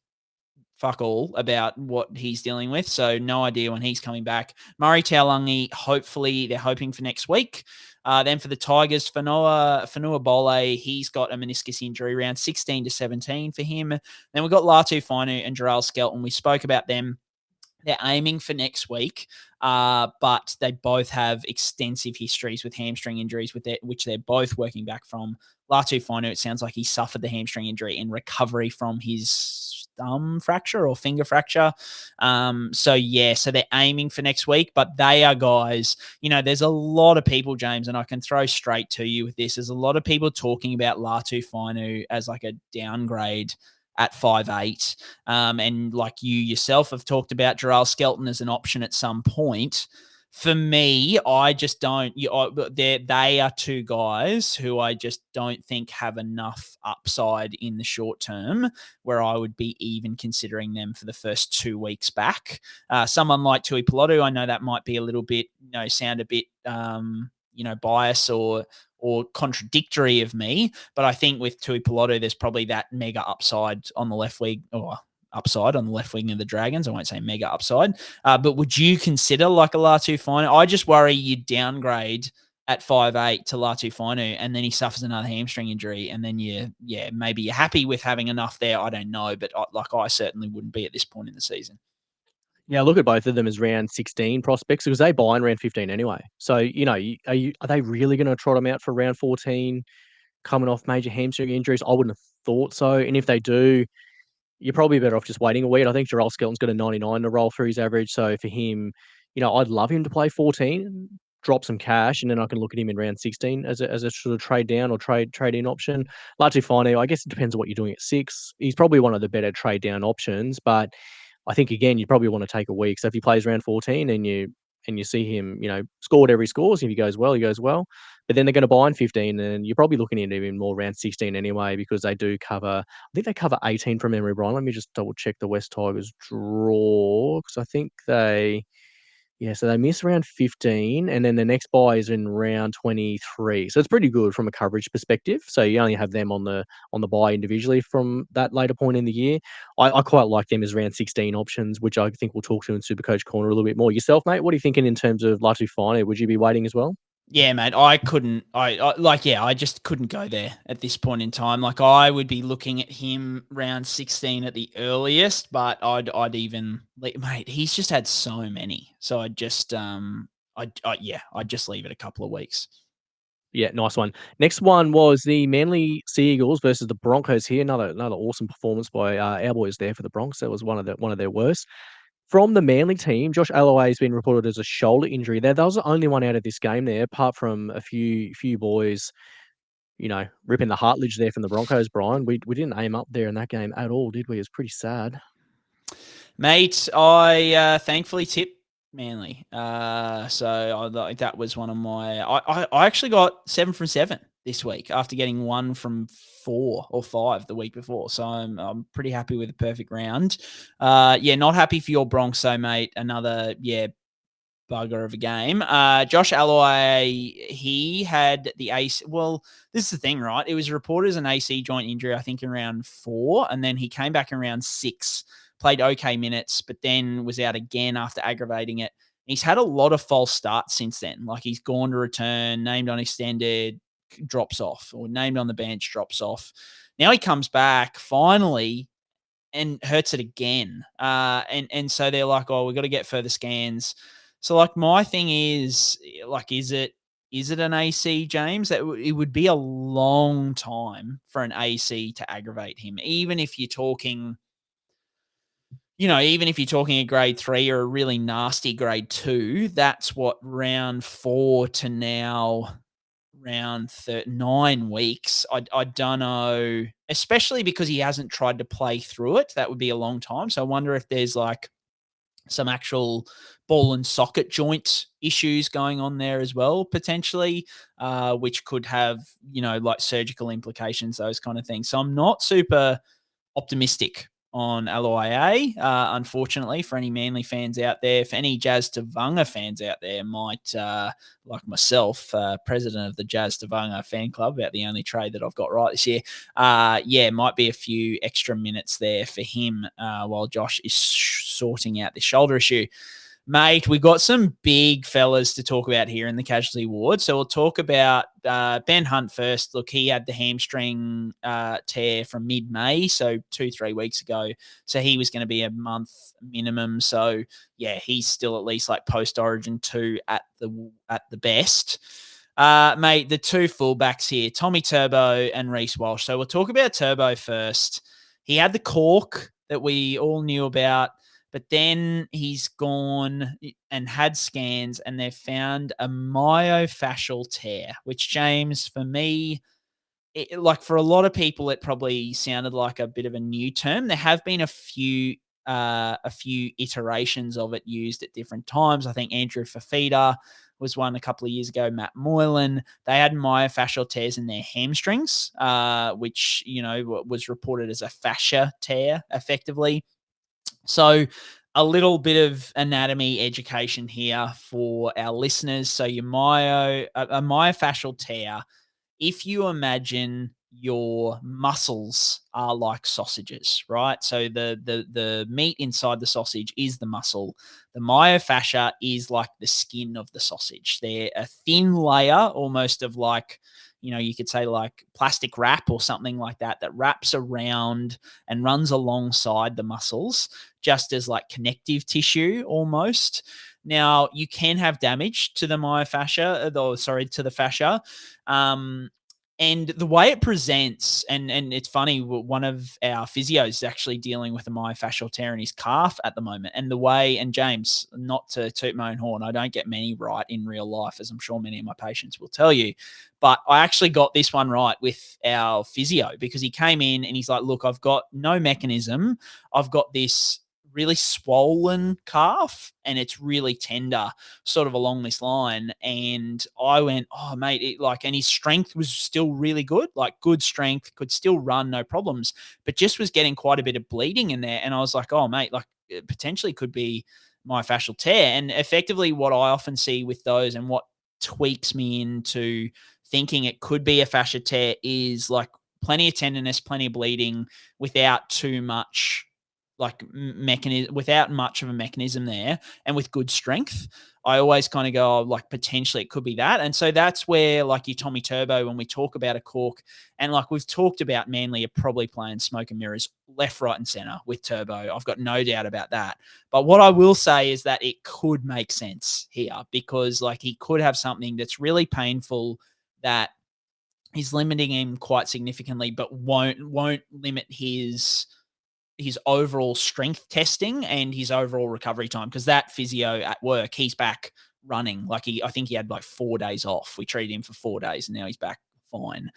fuck all about what he's dealing with. So no idea when he's coming back. Murray Taulagi, hopefully they're hoping for next week. Then for the Tigers, Fonua Pole, he's got a meniscus injury around 16 to 17 for him. Then we've got Latu Fainu and Jeral Skelton. We spoke about them. They're aiming for next week, but they both have extensive histories with hamstring injuries, which they're both working back from. Latu Fainu, it sounds like he suffered the hamstring injury in recovery from his thumb fracture or finger fracture. So they're aiming for next week, but they are guys, there's a lot of people, James, and I can throw straight to you with this. There's a lot of people talking about Latu Fainu as like a downgrade at 5'8". And like you yourself have talked about Jeral Skelton as an option at some point. For me, I just don't. They are two guys who I just don't think have enough upside in the short term where I would be even considering them for the first 2 weeks back. Someone like Tuipulotu, I know that might be a little bit, sound a bit, bias or contradictory of me, but I think with Tuipulotu, there's probably that mega upside on the left wing, or upside on the left wing of the Dragons. I won't say mega upside, but would you consider like a Latu Fainu? I just worry you downgrade at 5'8" to Latu Fainu, and then he suffers another hamstring injury, and then maybe you're happy with having enough there. I don't know, but I certainly wouldn't be at this point in the season. Yeah, I look at both of them as round 16 prospects because they buy in round 15 anyway. So, are they really going to trot them out for round 14 coming off major hamstring injuries? I wouldn't have thought so. And if they do, you're probably better off just waiting a week. I think Jeral Skelton's got a 99 to roll for his average. So for him, I'd love him to play 14, drop some cash, and then I can look at him in round 16 as a sort of trade down or trade in option. Latu Fainu, I guess it depends on what you're doing at 6. He's probably one of the better trade down options, but I think again you'd probably want to take a week. So if he plays round 14 and you see him, score whatever he scores, if he goes well, he goes well. But then they're going to buy in 15, and you're probably looking at even more round 16 anyway, because they do cover. I think they cover 18 from memory, Brian. Let me just double check the West Tigers draw, because I think so they miss round 15, and then the next buy is in round 23. So it's pretty good from a coverage perspective. So you only have them on the buy individually from that later point in the year. I quite like them as round 16 options, which I think we'll talk to in SuperCoach Corner a little bit more. Yourself, mate, what are you thinking in terms of Latu Fainu? Would you be waiting as well? Yeah, mate, I couldn't. I just couldn't go there at this point in time. Like, I would be looking at him round 16 at the earliest, but I'd even, mate, he's just had so many. So I'd just, I'd just leave it a couple of weeks. Yeah, nice one. Next one was the Manly Sea Eagles versus the Broncos here. Another awesome performance by our boys there for the Broncos. That was one of their worst. From the Manly team, Josh Aloiai has been reported as a shoulder injury. That was the only one out of this game there, apart from a few boys, ripping the heartlage there from the Broncos, Brian. We didn't aim up there in that game at all, did we? It was pretty sad. Mate, I thankfully tipped Manly. So that was one of my... I actually got 7 from 7 this week after getting 1 from 4 or 5 the week before. So I'm pretty happy with the perfect round. Not happy for your Broncos, so mate. Another, bugger of a game. Josh Aloiai, he had the AC. Well, this is the thing, right? It was reported as an AC joint injury, I think, in round 4, and then he came back in round 6, played okay minutes, but then was out again after aggravating it. He's had a lot of false starts since then. Like, he's gone to return, named on extended, drops off, or named on the bench, drops off. Now he comes back finally and hurts it again. And so they're like, oh, we've got to get further scans. So, like, my thing is, like, is it an AC, James? That it would be a long time for an AC to aggravate him, even if you're talking, a grade 3 or a really nasty grade 2. That's what, round 4 to now round 9 weeks. I don't know, especially because he hasn't tried to play through it. That would be a long time. So I wonder if there's like some actual ball and socket joint issues going on there as well, potentially, which could have, like surgical implications, those kind of things. So I'm not super optimistic on Aloiai, unfortunately, for any Manly fans out there. For any Jazz Tavanga fans out there might, like myself, president of the Jazz Tavanga fan club, about the only trade that I've got right this year, might be a few extra minutes there for him while Josh is sorting out the shoulder issue. Mate, we've got some big fellas to talk about here in the casualty ward. So we'll talk about Ben Hunt first. Look, he had the hamstring tear from mid-May, so 2-3 weeks ago. So he was going to be a month minimum. So, yeah, he's still at least like post-Origin 2 at the best. Mate, the two fullbacks here, Tommy Turbo and Reece Walsh. So we'll talk about Turbo first. He had the cork that we all knew about, but then he's gone and had scans, and they've found a myofascial tear, which, James, for me, like for a lot of people, it probably sounded like a bit of a new term. There have been a few iterations of it used at different times. I think Andrew Fifita was one a couple of years ago. Matt Moylan, they had myofascial tears in their hamstrings, which, was reported as a fascia tear effectively. So a little bit of anatomy education here for our listeners. So a myofascial tear, if you imagine your muscles are like sausages, right? So the meat inside the sausage is the muscle. The myofascia is like the skin of the sausage. They're a thin layer, almost of like, you could say like plastic wrap or something like that wraps around and runs alongside the muscles, just as like connective tissue almost. Now, you can have damage to the to the fascia. And the way it presents, and it's funny, one of our physios is actually dealing with a myofascial tear in his calf at the moment. And the way, and James, not to toot my own horn, I don't get many right in real life, as I'm sure many of my patients will tell you. But I actually got this one right with our physio, because he came in and he's like, look, I've got no mechanism. I've got this really swollen calf and it's really tender, sort of along this line. And I went, oh mate, and his strength was still really good, like good strength, could still run, no problems, but just was getting quite a bit of bleeding in there. And I was like, oh mate, like it potentially could be myofascial tear. And effectively what I often see with those, and what tweaks me into thinking it could be a fascia tear, is like plenty of tenderness, plenty of bleeding without too much mechanism, without much of a mechanism there, and with good strength. I always kind of go, like, potentially it could be that. And so that's where, like, your Tommy Turbo, when we talk about a cork, and like we've talked about, Manly are probably playing smoke and mirrors left, right, and center with Turbo. I've got no doubt about that. But what I will say is that it could make sense here, because like he could have something that's really painful that is limiting him quite significantly, but won't limit his overall strength testing and his overall recovery time. Because that physio at work, he's back running. Like I think he had like 4 days off. We treated him for 4 days and now he's back fine.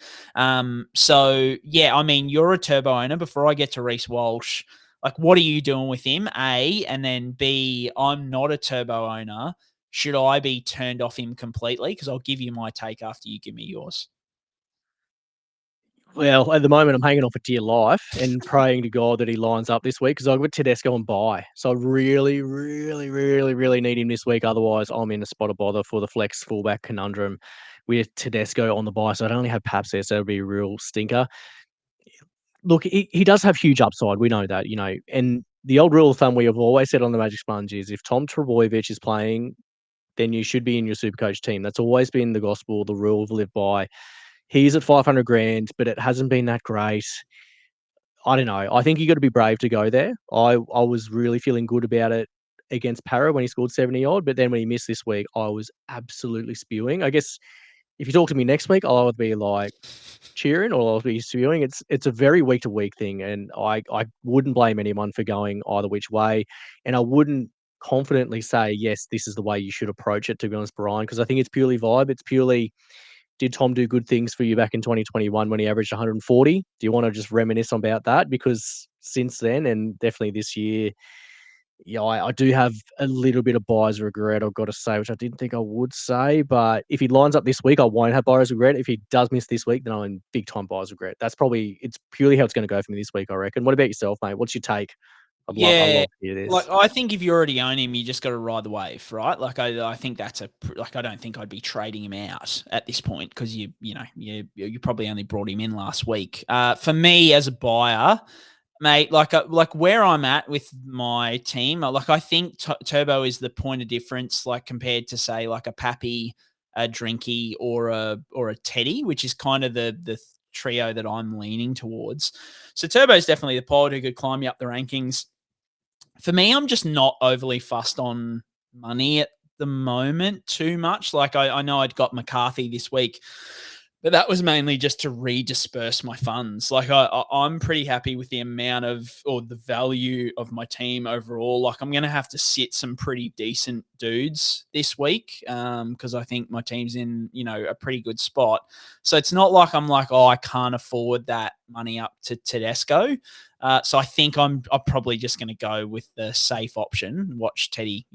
So yeah, I mean, you're a Turbo owner. Before I get to Reece Walsh, like what are you doing with him? A, and then B, I'm not a Turbo owner. Should I be turned off him completely? Because I'll give you my take after you give me yours. Well, at the moment, I'm hanging on for dear life and praying to God that he lines up this week, because I've got Tedesco on bye. So I really, really, really, really need him this week. Otherwise, I'm in a spot of bother for the flex fullback conundrum with Tedesco on the bye. So I don't only have Paps there, so it'll be a real stinker. Look, he does have huge upside. We know that, And the old rule of thumb we have always said on the Magic Sponge is if Tom Trbojevic is playing, then you should be in your Supercoach team. That's always been the gospel, the rule we've lived by. He's at 500 grand, but it hasn't been that great. I don't know. I think you got to be brave to go there. I was really feeling good about it against Para when he scored 70 odd, but then when he missed this week, I was absolutely spewing. I guess if you talk to me next week, I'll be like cheering or I'll be spewing. It's a very week to week thing, and I wouldn't blame anyone for going either which way, and I wouldn't confidently say yes, this is the way you should approach it. To be honest, Bryan, because I think it's purely vibe. It's purely, did Tom do good things for you back in 2021 when he averaged 140? Do you want to just reminisce about that? Because since then, and definitely this year, yeah, I do have a little bit of buyer's regret, I've got to say, which I didn't think I would say. But if he lines up this week, I won't have buyer's regret. If he does miss this week, then I'm in big time buyer's regret. It's purely how it's going to go for me this week, I reckon. What about yourself, mate? What's your take? I'd love to hear this. Like I think if you already own him, you just got to ride the wave, right? Like I think that's I don't think I'd be trading him out at this point, because you probably only brought him in last week. For me as a buyer, mate, like where I'm at with my team, like I think Turbo is the point of difference, like compared to say like a Pappy, a Drinky, or a Teddy, which is kind of the trio that I'm leaning towards. So Turbo is definitely the pod who could climb you up the rankings. For me, I'm just not overly fussed on money at the moment too much. Like I know I'd got McCarthy this week, but that was mainly just to redisperse my funds. Like I'm pretty happy with the amount of, or the value of my team overall. Like I'm going to have to sit some pretty decent dudes this week because I think my team's in, a pretty good spot. So it's not like I'm like, I can't afford that money up to Tedesco. So I think I'm probably just going to go with the safe option, watch Teddy,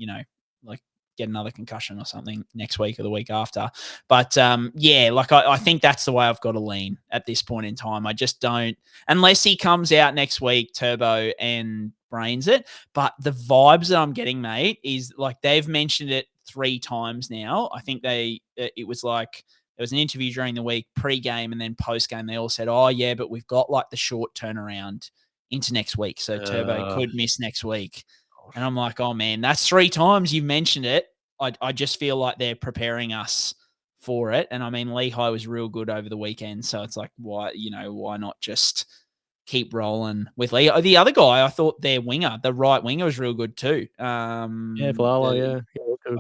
like get another concussion or something next week or the week after. But I think that's the way I've got to lean at this point in time. I just don't, unless he comes out next week, Turbo, and brains it. But the vibes that I'm getting, mate, is like they've mentioned it 3 times now. I think it was like, there was an interview during the week, pre-game and then post-game. They all said, oh, yeah, but we've got like the short turnaround into next week. So Turbo could miss next week. And I'm like, oh, man, that's 3 times you've mentioned it. I just feel like they're preparing us for it. And I mean, Lehigh was real good over the weekend. So it's like, why not just keep rolling with Lehigh? The other guy, I thought their winger, the right winger, was real good too. Valor, yeah. Good.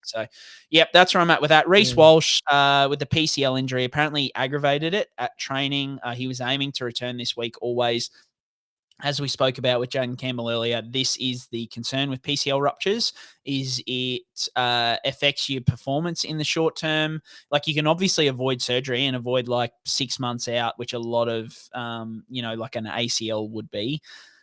So, yep, that's where I'm at with that. Reece Walsh with the PCL injury apparently aggravated it at training. He was aiming to return this week always. As we spoke about with Jayden Campbell earlier, this is the concern with PCL ruptures, is it affects your performance in the short term. Like you can obviously avoid surgery and avoid like 6 months out, which a lot of, like an ACL would be.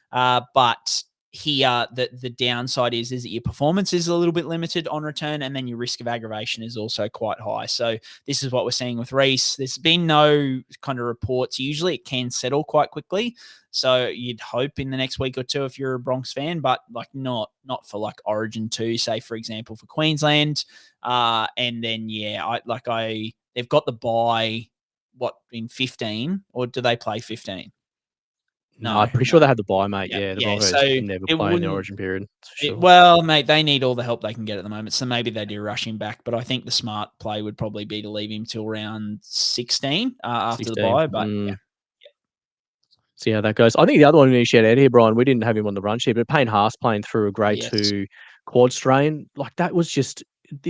But here, the downside is that your performance is a little bit limited on return, and then your risk of aggravation is also quite high. So this is what we're seeing with Reece. There's been no kind of reports. Usually it can settle quite quickly. So you'd hope in the next week or 2 if you're a Bronx fan, but like not for like Origin 2, say for example for Queensland. And then they've got the bye in 15, or do they play 15? No, I'm pretty sure they had the bye, mate. Yeah, the Broncos can never play in the Origin period. Sure. Well, mate, they need all the help they can get at the moment, so maybe they do rush him back. But I think the smart play would probably be to leave him till round 16 after the bye. But see how that goes. I think the other one we need to shout out here, Brian, we didn't have him on the run sheet, but Payne Haas playing through a grade 2 quad strain. Like that was just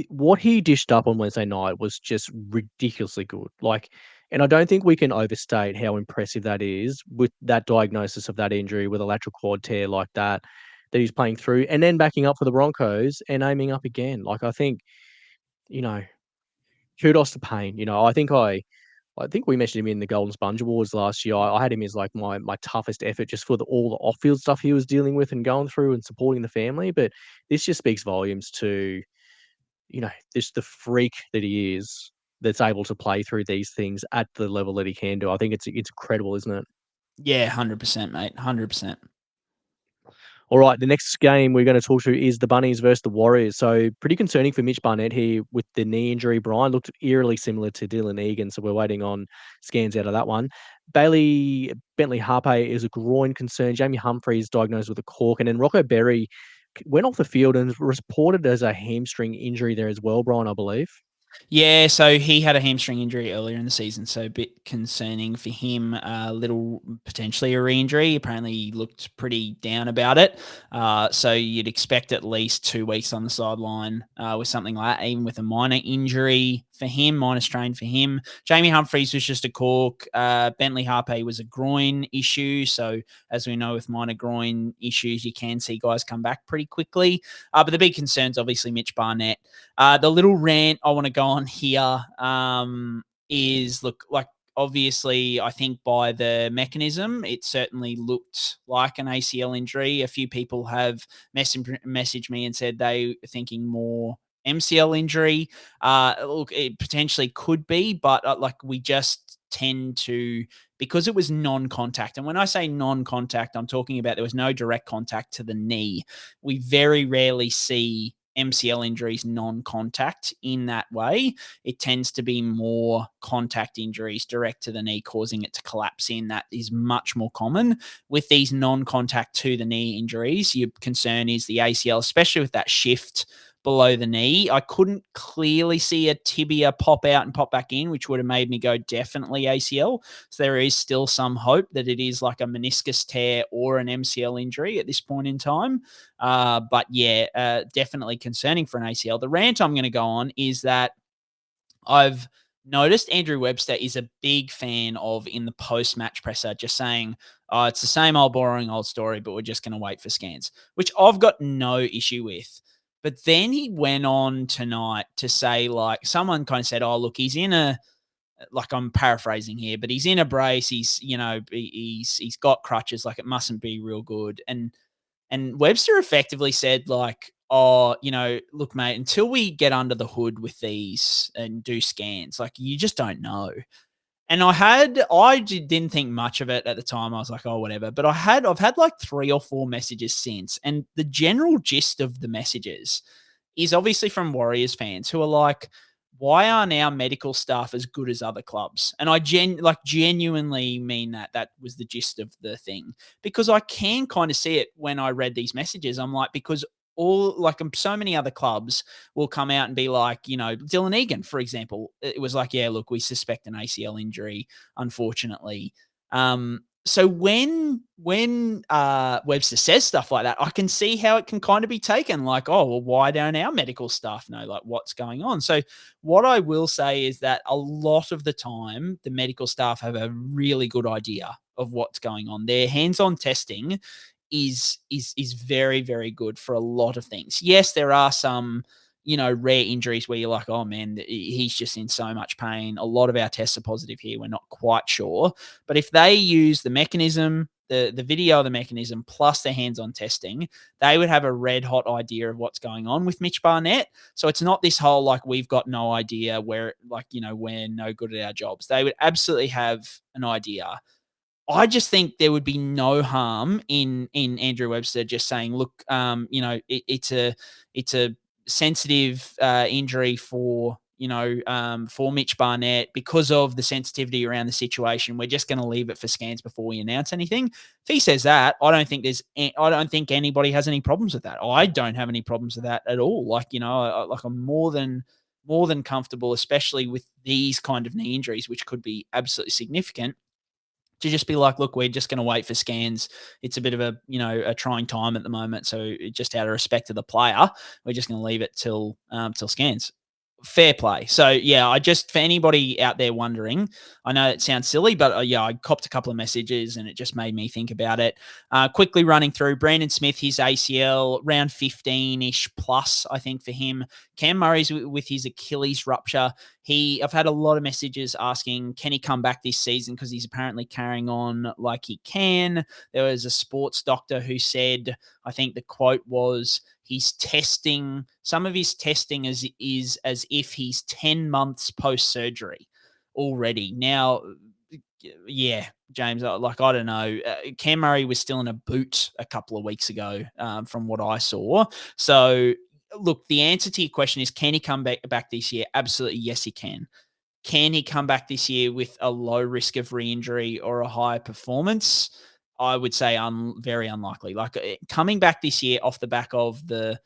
what he dished up on Wednesday night was just ridiculously good. Like, and I don't think we can overstate how impressive that is with that diagnosis of that injury with a lateral quad tear like that he's playing through, and then backing up for the Broncos and aiming up again. Like I think, kudos to Payne. I think we mentioned him in the Golden Sponge Awards last year. I had him as like my toughest effort just for all the off-field stuff he was dealing with and going through and supporting the family. But this just speaks volumes to, this the freak that he is that's able to play through these things at the level that he can do. I think it's incredible, isn't it? Yeah, 100%, mate. 100%. All right, the next game we're going to talk to is the Bunnies versus the Warriors. So pretty concerning for Mitch Barnett here with the knee injury. Brien looked eerily similar to Dylan Egan, so we're waiting on scans out of that one. Bentley Harpe is a groin concern. Jamie Humphries diagnosed with a cork, and then Rocco Berry went off the field and was reported as a hamstring injury there as well, Brien, I believe. Yeah, so he had a hamstring injury earlier in the season, so a bit concerning for him. Little potentially a re-injury. Apparently, he looked pretty down about it. So you'd expect at least 2 weeks on the sideline with something like that, even with a minor injury for him, minor strain for him. Jamie Humphries was just a cork. Bentley Harpe was a groin issue. So as we know, with minor groin issues, you can see guys come back pretty quickly. But the big concern's obviously Mitch Barnett. The little rant I want to go on here is, look, like obviously I think by the mechanism, it certainly looked like an ACL injury. A few people have messaged me and said they were thinking more MCL injury. Look, it potentially could be, but like we just tend to, because it was non-contact. And when I say non-contact, I'm talking about there was no direct contact to the knee. We very rarely see MCL injuries non-contact in that way. It tends to be more contact injuries direct to the knee, causing it to collapse in. That is much more common. With these non-contact to the knee injuries, your concern is the ACL, especially with that shift below the knee. I couldn't clearly see a tibia pop out and pop back in, which would have made me go definitely ACL. So there is still some hope that it is like a meniscus tear or an MCL injury at this point in time. But yeah, definitely concerning for an ACL. The rant I'm going to go on is that I've noticed Andrew Webster is a big fan of, in the post-match presser, just saying, oh, it's the same old boring old story, but we're just going to wait for scans, which I've got no issue with. But then he went on tonight to say, like, someone kind of said, oh, look, he's in a, like, I'm paraphrasing here, but he's in a brace. He's, you know, he's got crutches. Like, it mustn't be real good. And Webster effectively said, like, oh, you know, look, mate, until we get under the hood with these and do scans, like, you just don't know. And I didn't think much of it at the time. I was like, oh, whatever. But I've had like 3 or 4 messages since. And the general gist of the messages is obviously from Warriors fans who are like, why aren't our medical staff as good as other clubs? And I genuinely mean that. That was the gist of the thing, because I can kind of see it when I read these messages. I'm like, because so many other clubs will come out and be like, you know, Dylan Egan, for example, it was like, yeah, look, we suspect an ACL injury, unfortunately. So when Webster says stuff like that, I can see how it can kind of be taken like, oh, well, why don't our medical staff know, like, what's going on? So what I will say is that a lot of the time, the medical staff have a really good idea of what's going on. Their hands-on testing is very, very good for a lot of things. Yes, there are some, you know, rare injuries where you're like, oh man, he's just in so much pain. A lot of our tests are positive here. We're not quite sure. But if they use the mechanism, the video of the mechanism plus their hands-on testing, they would have a red hot idea of what's going on with Mitch Barnett. So it's not this whole, like, we've got no idea, where, like, you know, we're no good at our jobs. They would absolutely have an idea. I just think there would be no harm in Andrew Webster just saying, look, you know, it's a sensitive injury for, you know, for Mitch Barnett because of the sensitivity around the situation. We're just going to leave it for scans before we announce anything. If he says that, I don't think anybody has any problems with that. I don't have any problems with that at all. Like, you know, I'm more than comfortable, especially with these kind of knee injuries, which could be absolutely significant, to just be like, look, we're just going to wait for scans. It's a bit of a, you know, a trying time at the moment. So just out of respect to the player, we're just going to leave it till scans. Fair play. So yeah, for anybody out there wondering, I know it sounds silly, but yeah, I copped a couple of messages and it just made me think about it. Quickly running through Brandon Smith, his ACL round 15-ish plus, I think, for him. Cam Murray's with his Achilles rupture. I've had a lot of messages asking, can he come back this season? Because he's apparently carrying on like he can. There was a sports doctor who said, I think the quote was, some of his testing is as if he's 10 months post-surgery already. Now, yeah, James, I don't know. Cam Murray was still in a boot a couple of weeks ago, from what I saw. So, look, the answer to your question is, can he come back this year? Absolutely, yes, he can. Can he come back this year with a low risk of re-injury or a high performance? I would say very unlikely. Like, coming back this year off the back of the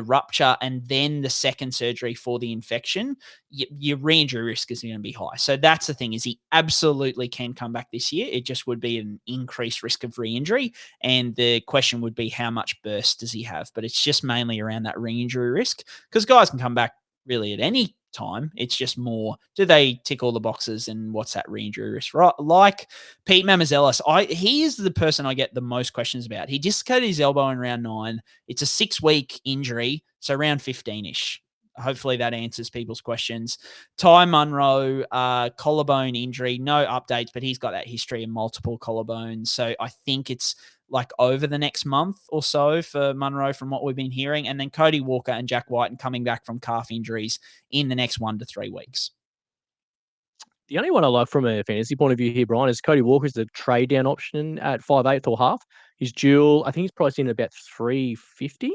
rupture and then the second surgery for the infection, your re-injury risk is going to be high. So that's the thing, is he absolutely can come back this year. It just would be an increased risk of re-injury. And the question would be, how much burst does he have? But it's just mainly around that re-injury risk, because guys can come back really at any time. It's just more, do they tick all the boxes, and what's that re-injury risk? Right, like Pete Mamazelis, he is the person I get the most questions about. He dislocated his elbow in round 9. It's a 6-week injury, so round 15-ish. Hopefully that answers people's questions. Ty Munro, collarbone injury, no updates, but he's got that history of multiple collarbones. So I think it's like over the next month or so for Munro from what we've been hearing. And then Cody Walker and Jack White coming back from calf injuries in the next 1 to 3 weeks. The only one I like from a fantasy point of view here, Brian, is Cody Walker's the trade down option at 5/8 or half. His dual, I think he's priced in at about 350.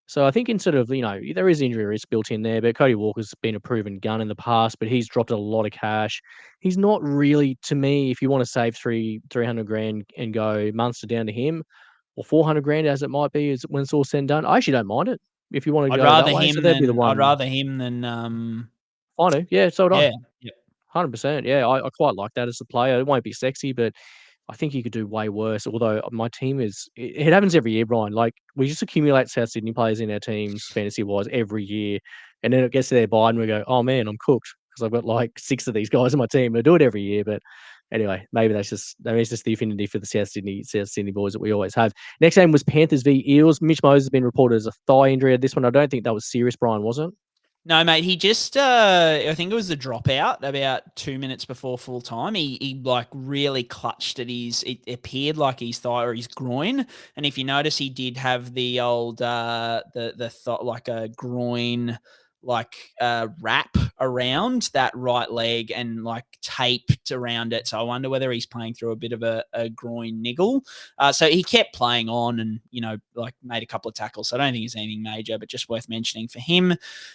So I think instead of, you know, there is injury risk built in there, but Cody Walker's been a proven gun in the past, but he's dropped a lot of cash. He's not really, to me, if you want to save 300 grand and go Munster down to him, or 400 grand as it might be when it's all said and done, I actually don't mind it. if you want to I'd go rather that way. So him that'd be the than I'd one. rather him than Fainu, yeah, so would I. yeah. Yep. 100%. Yeah, I quite like that as a player. It won't be sexy, but I think he could do way worse. Although my team it happens every year, Brian. Like we just accumulate South Sydney players in our teams, fantasy wise, every year, and then it gets to their bye, and we go, "Oh man, I'm cooked," because I've got like 6 of these guys in my team. I do it every year, but anyway, maybe that's just the affinity for the South Sydney boys that we always have. Next game was Panthers v Eels. Mitch Moses has been reported as a thigh injury. This one, I don't think that was serious, Brian, was it? No, mate, he just I think it was the dropout about 2 minutes before full time. He like really clutched at it appeared like his thigh or his groin. And if you notice, he did have the old like a groin wrap around that right leg and like taped around it. So I wonder whether he's playing through a bit of a groin niggle. So he kept playing on and, like made a couple of tackles. So I don't think it's anything major, but just worth mentioning for him.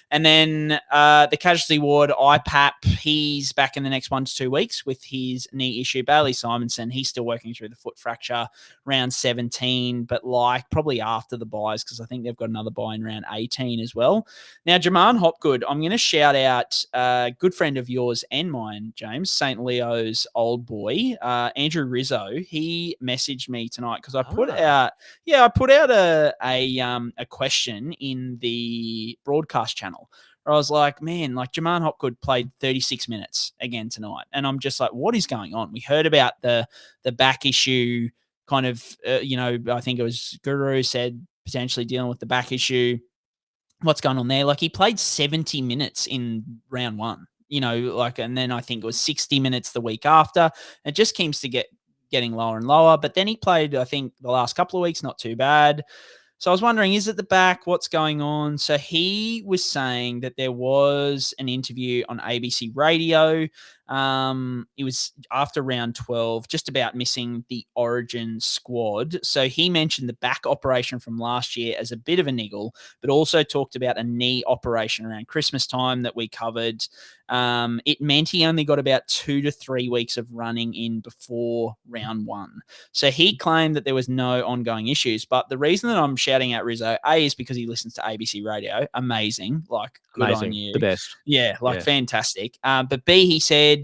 And then the casualty ward, IPAP, he's back in the next 1 to 2 weeks with his knee issue. Bailey Simonson, he's still working through the foot fracture, round 17, but like probably after the buys because I think they've got another buy in round 18 as well. Now, Jaman Hopgood, I'm going to shout out a good friend of yours and mine, James, St. Leo's old boy, Andrew Rizzo. He messaged me tonight because I put out a question in the broadcast channel where I was like, man, like Jaman Hopgood played 36 minutes again tonight. And I'm just like, what is going on? We heard about the back issue kind of, I think it was Guru said potentially dealing with the back issue. What's going on there? Like he played 70 minutes in round 1, and then I think it was 60 minutes the week after. It just seems to getting lower and lower. But then he played, I think, the last couple of weeks, not too bad. So I was wondering, is it the back? What's going on? So he was saying that there was an interview on ABC Radio. It was after round 12, just about missing the Origin squad. So he mentioned the back operation from last year as a bit of a niggle, but also talked about a knee operation around Christmas time that we covered. It meant he only got about 2 to 3 weeks of running in before round 1. So he claimed that there was no ongoing issues. But the reason that I'm shouting out Rizzo, A, is because he listens to ABC Radio. Amazing. Like, good on you. The best. Yeah, fantastic. But B, he said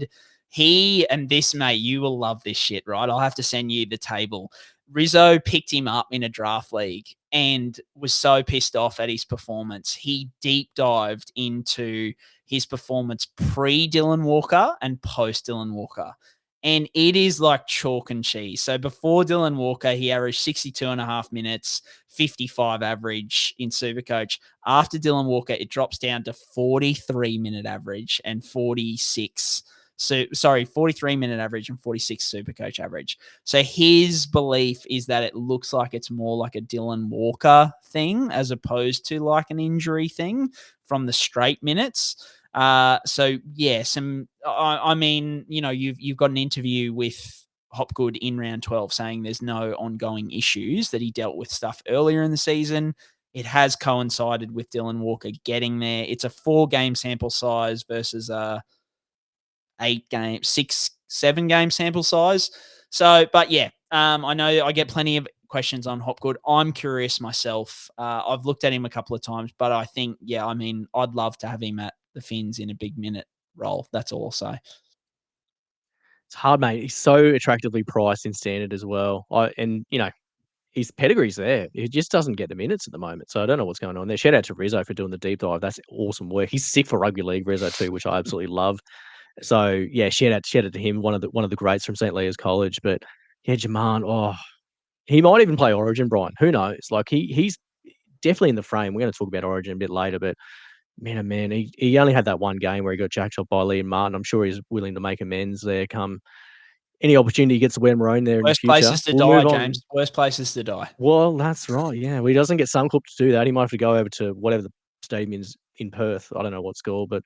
and this, mate, you will love this shit, right? I'll have to send you the table. Rizzo picked him up in a draft league and was so pissed off at his performance. He deep dived into his performance pre-Dylan Walker and post-Dylan Walker. And it is like chalk and cheese. So before Dylan Walker, he averaged 62.5 minutes, 55 average in Supercoach. After Dylan Walker, it drops down to 43-minute average and 43-minute average and 46 Supercoach average. So his belief is that it looks like it's more like a Dylan Walker thing as opposed to like an injury thing from the straight minutes. So yeah, I mean, you've got an interview with Hopgood in round 12 saying there's no ongoing issues, that he dealt with stuff earlier in the season. It has coincided with Dylan Walker getting there. It's a 4-game sample size versus 7-game sample size. So, but yeah, I know I get plenty of questions on Hopgood. I'm curious myself. I've looked at him a couple of times, but I think, I'd love to have him at the Finns in a big minute role. That's all I'll say. It's hard, mate. He's so attractively priced in standard as well. His pedigree's there. He just doesn't get the minutes at the moment. So I don't know what's going on there. Shout out to Rizzo for doing the deep dive. That's awesome work. He's sick for rugby league, Rizzo too, which I absolutely love. So yeah, shout out to him, one of the greats from St. Leo's College. But yeah, Jaman, he might even play Origin, Brian. Who knows? Like he's definitely in the frame. We're going to talk about Origin a bit later, but man, oh man, he only had that one game where he got jacked up by Liam Martin. I'm sure he's willing to make amends there come any opportunity he gets to wear maroon there in the future. Worst places to die, James. Worst places to die. Well, that's right. Yeah, well, he doesn't get Suncorp to do that. He might have to go over to whatever the stadium's in Perth. I don't know what school, but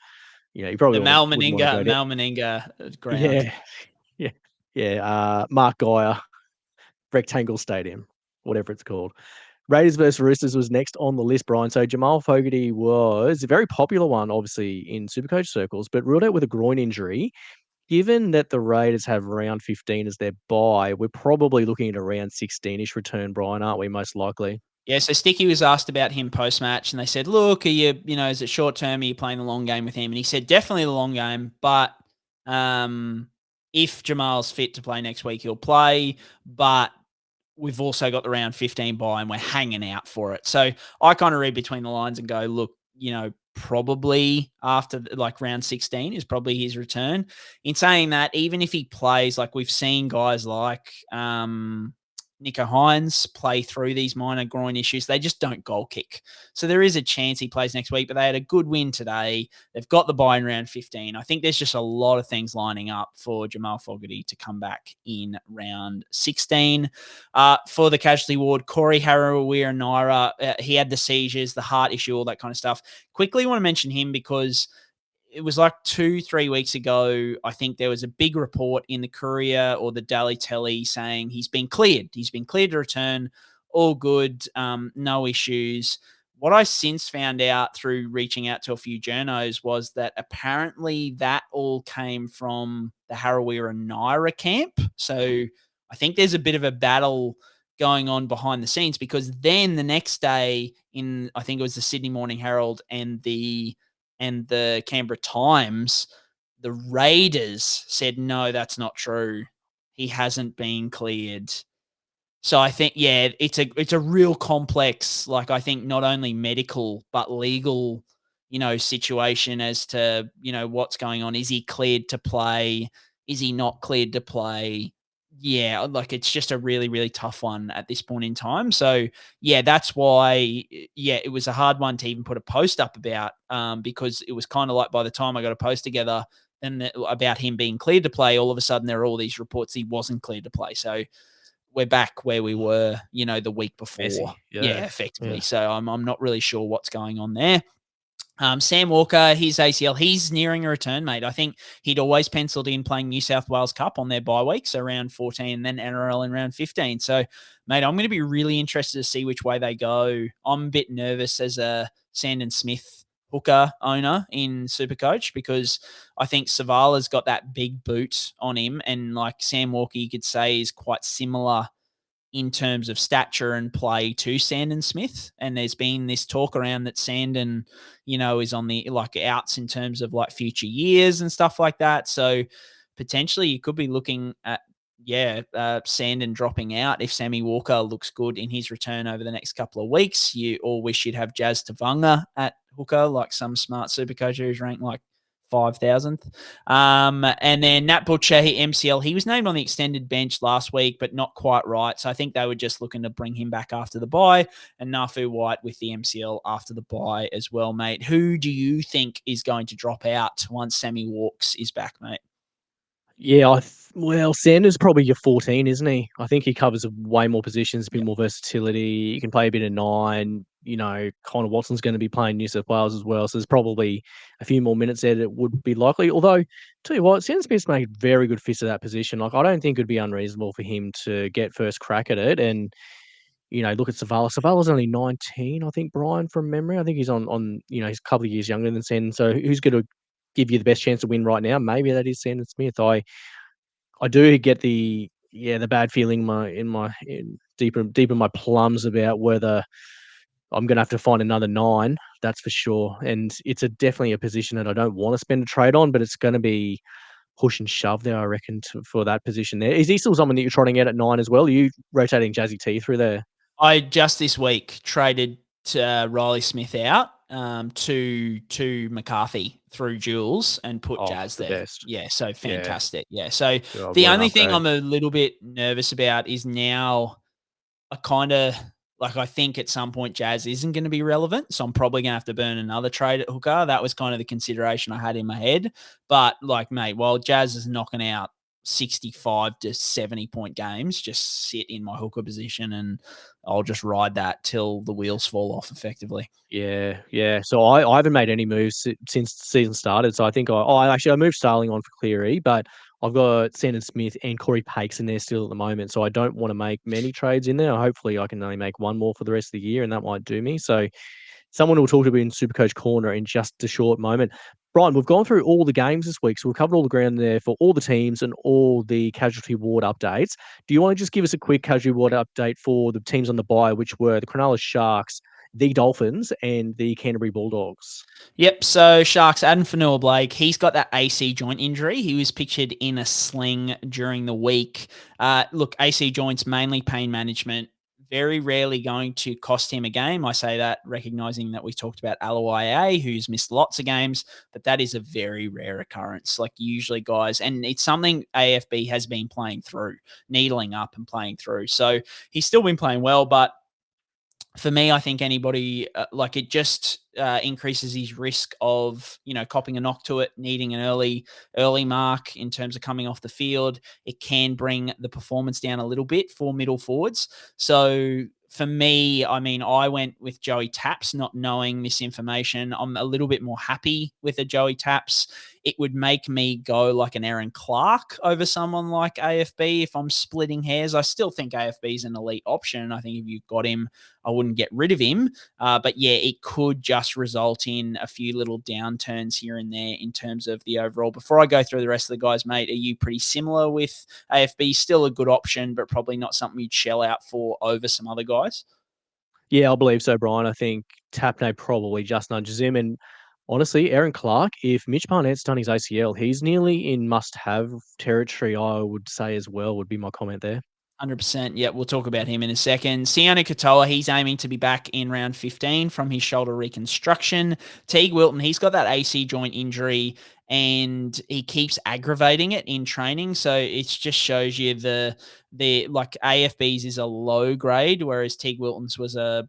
he probably the Mal Meninga ground. Yeah. Mark Geyer Rectangle Stadium, whatever it's called. Raiders versus Roosters was next on the list, Brian. So Jamal Fogarty was a very popular one, obviously, in Supercoach circles, but ruled out with a groin injury. Given that the Raiders have round 15 as their bye, we're probably looking at a round 16-ish return, Brian, aren't we, most likely? Yeah, so Sticky was asked about him post-match, and they said, look, is it short-term? Are you playing the long game with him? And he said, definitely the long game, but if Jamal's fit to play next week, he'll play, but we've also got the round 15 bye and we're hanging out for it. So I kind of read between the lines and go, look, probably after round 16 is probably his return. In saying that, even if he plays, like we've seen guys like Nico Hines play through these minor groin issues, they just don't goal kick. So there is a chance he plays next week, but they had a good win today. They've got the bye in round 15. I think there's just a lot of things lining up for Jamal Fogarty to come back in round 16. For the casualty ward, Corey Harawira-Naera, he had the seizures, the heart issue, all that kind of stuff. Quickly want to mention him because it was like 2-3 weeks ago, I think there was a big report in the Courier or the Daily Telly saying he's been cleared. He's been cleared to return. All good. No issues. What I since found out through reaching out to a few journos was that apparently that all came from the Harawira-Naera camp. So I think there's a bit of a battle going on behind the scenes, because then the next day I think it was the Sydney Morning Herald and the Canberra Times, the Raiders said, no, that's not true. He hasn't been cleared. So I think, yeah, it's a real complex, I think not only medical, but legal, situation as to, what's going on. Is he cleared to play? Is he not cleared to play? Yeah, it's just a really, really tough one at this point in time. So, yeah, that's why, it was a hard one to even put a post up about, because it was kind of like by the time I got a post together and about him being cleared to play, all of a sudden there are all these reports he wasn't cleared to play. So we're back where we were, the week before. Messy. Yeah, effectively. Yeah. So I'm not really sure what's going on there. Sam Walker, his ACL, he's nearing a return, mate. I think he'd always penciled in playing New South Wales Cup on their bye week, so round 14, and then NRL in round 15. So, mate, I'm going to be really interested to see which way they go. I'm a bit nervous as a Sandon Smith hooker owner in SuperCoach, because I think Savala's got that big boot on him, and Sam Walker, you could say, is quite similar in terms of stature and play to Sandon Smith. And there's been this talk around that Sandon, is on the outs in terms of future years and stuff like that. So potentially you could be looking at, Sandon dropping out if Sammy Walker looks good in his return over the next couple of weeks. You all wish you'd have Jazz Tavanga at hooker, like some smart super coach who's ranked 5,000th. And then Nat Butcher, MCL, he was named on the extended bench last week, but not quite right. So I think they were just looking to bring him back after the bye. And Nafu White with the MCL after the bye as well, mate. Who do you think is going to drop out once Sammy Walks is back, mate? Yeah, Sanders probably your 14, isn't he? I think he covers way more positions, a bit more versatility. He can play a bit of 9. Connor Watson's going to be playing New South Wales as well, so there's probably a few more minutes there that would be likely. Although, tell you what, Sanders Smith's made very good fist of that position. I don't think it'd be unreasonable for him to get first crack at it. And look at Savala. Savala's only 19, I think. Bryan, from memory, I think he's on he's a couple of years younger than Sanders. So who's going to give you the best chance to win right now? Maybe that is Sandon Smith. I do get the bad feeling deep in my plums about whether I'm going to have to find another 9. That's for sure. And it's definitely a position that I don't want to spend a trade on, but it's going to be push and shove there, I reckon, for that position there. Is he still someone that you're trotting out at 9 as well? Are you rotating Jazzy T through there? I just this week traded Riley Smith out to McCarthy through Jules and put Jazz there. Best. Yeah, so fantastic. Yeah. So God, the only thing I'm a little bit nervous about is now I kind of I think at some point Jazz isn't going to be relevant. So I'm probably going to have to burn another trade at hooker. That was kind of the consideration I had in my head. But mate, while Jazz is knocking out 65 to 70 point games, just sit in my hooker position and I'll just ride that till the wheels fall off effectively. Yeah. So I haven't made any moves since the season started. So I think I moved Starling on for Cleary, but I've got Sandon Smith and Corey Pakes in there still at the moment. So I don't want to make many trades in there. Hopefully I can only make one more for the rest of the year, and that might do me. So someone will talk to me in SuperCoach Corner in just a short moment. Brian, we've gone through all the games this week, so we've covered all the ground there for all the teams and all the casualty ward updates. Do you want to just give us a quick casualty ward update for the teams on the bye, which were the Cronulla Sharks, the Dolphins, and the Canterbury Bulldogs? Yep, so Sharks, Adam Fonua-Blake, he's got that AC joint injury. He was pictured in a sling during the week. Look, AC joints, mainly pain management, very rarely going to cost him a game. I say that recognizing that we talked about Alawaia, who's missed lots of games, but that is a very rare occurrence. Like usually guys, and it's something AFB has been playing through, needling up and playing through. So he's still been playing well, but for me, I think anybody like it just increases his risk of copping a knock to it, needing an early mark in terms of coming off the field. It can bring the performance down a little bit for middle forwards. So for me, I mean, I went with Joey Taps, not knowing this information. I'm a little bit more happy with a Joey Taps. It would make me go like an Aaron Clark over someone like AFB if I'm splitting hairs. I still think AFB is an elite option. I think if you've got him, I wouldn't get rid of him. But yeah, it could just result in a few little downturns here and there in terms of the overall. Before I go through the rest of the guys, mate, are you pretty similar with AFB? Still a good option, but probably not something you'd shell out for over some other guys? Yeah, I believe so, Brian. I think Tapne probably just nudges him. And honestly, Aaron Clark, if Mitch Barnett's done his ACL, he's nearly in must-have territory, I would say as well, would be my comment there. 100%. Yeah, we'll talk about him in a second. Sione Katoa, he's aiming to be back in round 15 from his shoulder reconstruction. Teague Wilton, he's got that AC joint injury and he keeps aggravating it in training. So it just shows you the like AFB's is a low grade, whereas Teague Wilton's was a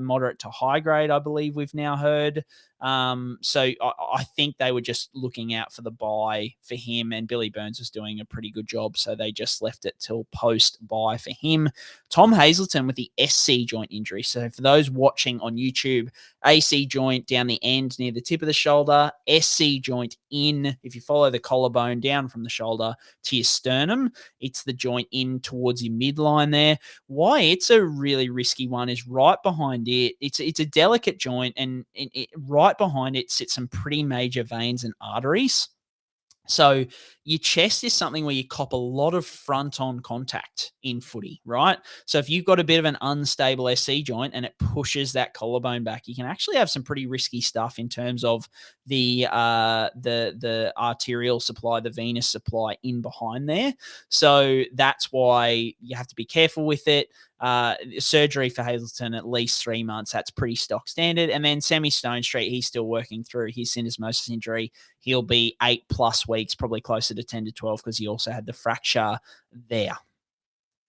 moderate to high grade, I believe we've now heard. So I think they were just looking out for the bye for him, and Billy Burns was doing a pretty good job, so they just left it till post bye for him. Tom Hazelton with the SC joint injury. So for those watching on YouTube, AC joint down the end near the tip of the shoulder, SC joint in, if you follow the collarbone down from the shoulder to your sternum, it's the joint in towards your midline there. Why it's a really risky one is right behind it. It's a delicate joint, and right behind it sits some pretty major veins and arteries. So your chest is something where you cop a lot of front-on contact in footy, right? So if you've got a bit of an unstable SC joint and it pushes that collarbone back, you can actually have some pretty risky stuff in terms of the arterial supply, the venous supply in behind there. So that's why you have to be careful with it. Surgery for Hazelton at least 3 months. That's pretty stock standard. And then Sammy Stone Street, he's still working through his syndesmosis injury. He'll be 8+ weeks, probably closer to 10 to 12 because he also had the fracture there.